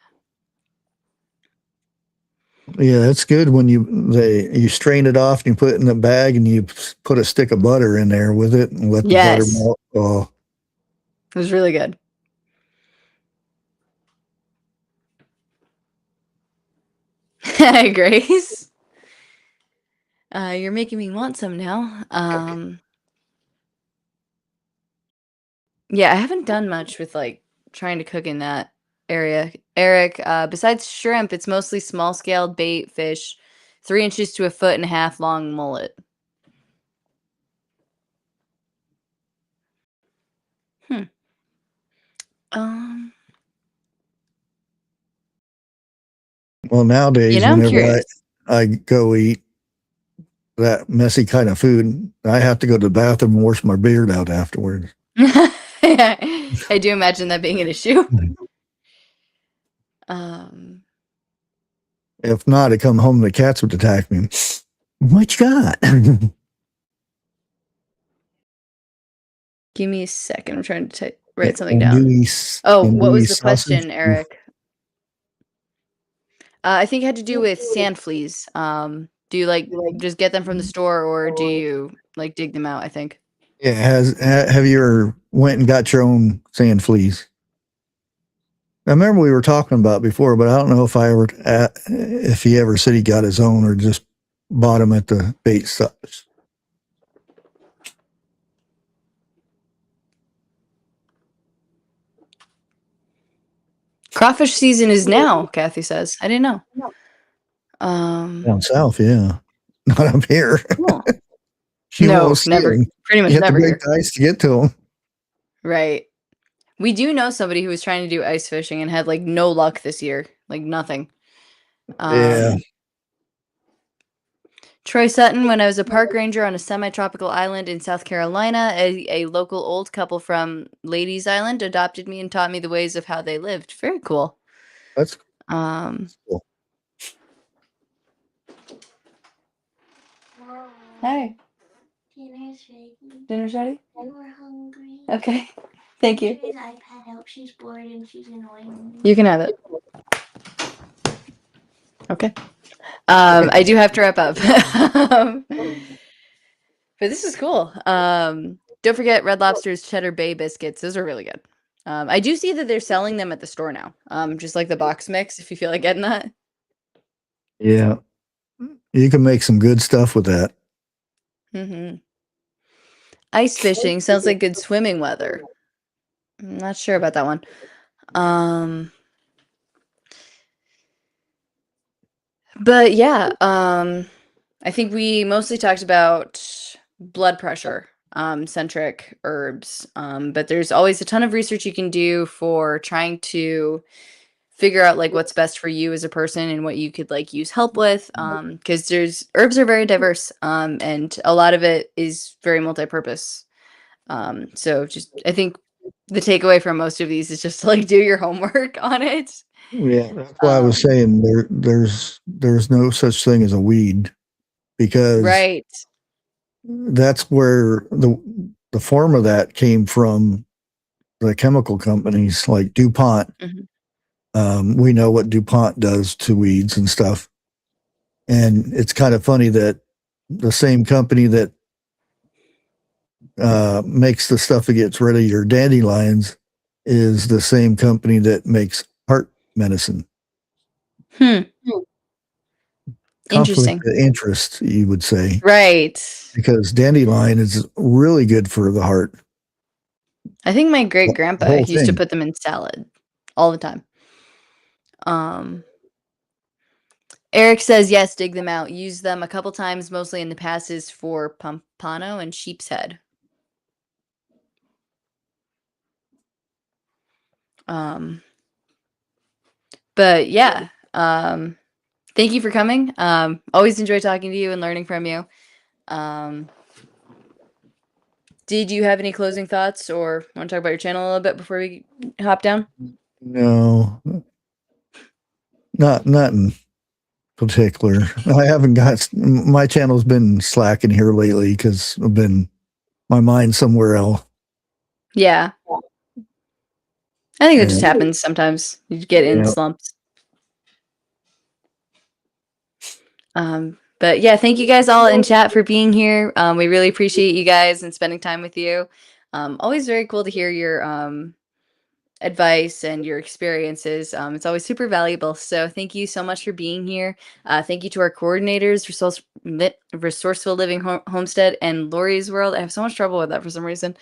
Yeah, that's good when you strain it off and you put it in the bag and you put a stick of butter in there with it and let the butter melt. Oh.
It was really good. Grace, you're making me want some now. Yeah, I haven't done much with like trying to cook in that area. Eric, besides shrimp, it's mostly small scaled bait fish, 3 inches to 1.5 foot long mullet.
Well, nowadays,
I'm
whenever
curious.
I go eat that messy kind of food, I have to go to the bathroom and wash my beard out afterwards.
I do imagine that being an issue.
If not, I come home and the cats would attack me. What you got?
Give me a second. I'm trying to write something down. What was the question, Eric? I think it had to do with sand fleas. Do you like just get them from the store, or do you like dig them out? I think.
Yeah. Have you ever went and got your own sand fleas? I remember we were talking about before, but I don't know if he ever said he got his own or just bought them at the bait shops.
Crawfish season is now, Kathy says. I didn't know.
Down south, yeah. Not up here.
Cool.
You
No,
won't see
never.
them.
Pretty much
You have
never
to
here.
break the ice to get to them.
Right. We do know somebody who was trying to do ice fishing and had like no luck this year, like nothing.
Yeah.
Troy Sutton, when I was a park ranger on a semi-tropical island in South Carolina, a local old couple from Ladies Island adopted me and taught me the ways of how they lived. Very cool.
That's
Hi.
Dinner's ready.
Dinner's ready?
We're hungry.
Okay. Thank you.
Today's iPad helps. She's bored and she's annoying me.
You can have it. Okay. I do have to wrap up. But this is cool. Don't forget Red Lobster's Cheddar Bay biscuits. Those are really good. I do see that they're selling them at the store now. Just like the box mix, if you feel like getting that.
Yeah. You can make some good stuff with that.
Mm-hmm. Ice fishing sounds like good swimming weather. I'm not sure about that one. But yeah, I think we mostly talked about blood pressure centric herbs. But there's always a ton of research you can do for trying to figure out like what's best for you as a person and what you could like use help with. Because there's herbs are very diverse. And a lot of it is very multi-purpose. So just I think the takeaway from most of these is just to like do your homework on it.
Yeah, that's why I was saying there's no such thing as a weed, because
Right.
that's where the form of that came from, the chemical companies like DuPont. We know what DuPont does to weeds and stuff. And it's kind of funny that the same company that makes the stuff that gets rid of your dandelions is the same company that makes heart medicine. Conflict
Interesting.
of interest, you would say.
Right.
Because dandelion is really good for the heart.
I think my great
The
grandpa
whole
used to
thing.
put them in salad all the time. Eric says yes, dig them out. Use them a couple times, mostly in the passes for pompano and sheep's head. But yeah, thank you for coming. Always enjoy talking to you and learning from you. Did you have any closing thoughts or want to talk about your channel a little bit before we hop down?
No, not in particular. I haven't got, my channel's been slacking here lately because I've been my mind somewhere else.
Yeah. I think that just
Yeah.
happens sometimes. You get in
Yeah.
slumps. But yeah, thank you guys all in chat for being here. We really appreciate you guys and spending time with you. Always very cool to hear your advice and your experiences. It's always super valuable. So thank you so much for being here. Thank you to our coordinators, Resourceful Living Homestead and Lori's World. I have so much trouble with that for some reason.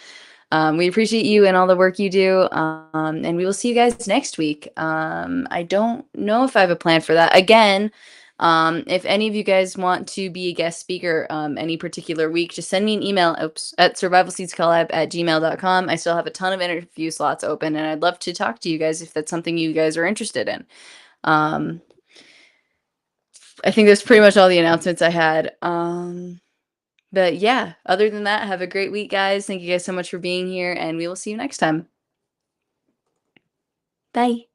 We appreciate you and all the work you do. And we will see you guys next week. I don't know if I have a plan for that. Again, if any of you guys want to be a guest speaker any particular week, just send me an email at survivalseedscollab@gmail.com. I still have a ton of interview slots open, and I'd love to talk to you guys if that's something you guys are interested in. I think that's pretty much all the announcements I had. But yeah, other than that, have a great week, guys. Thank you guys so much for being here, and we will see you next time. Bye.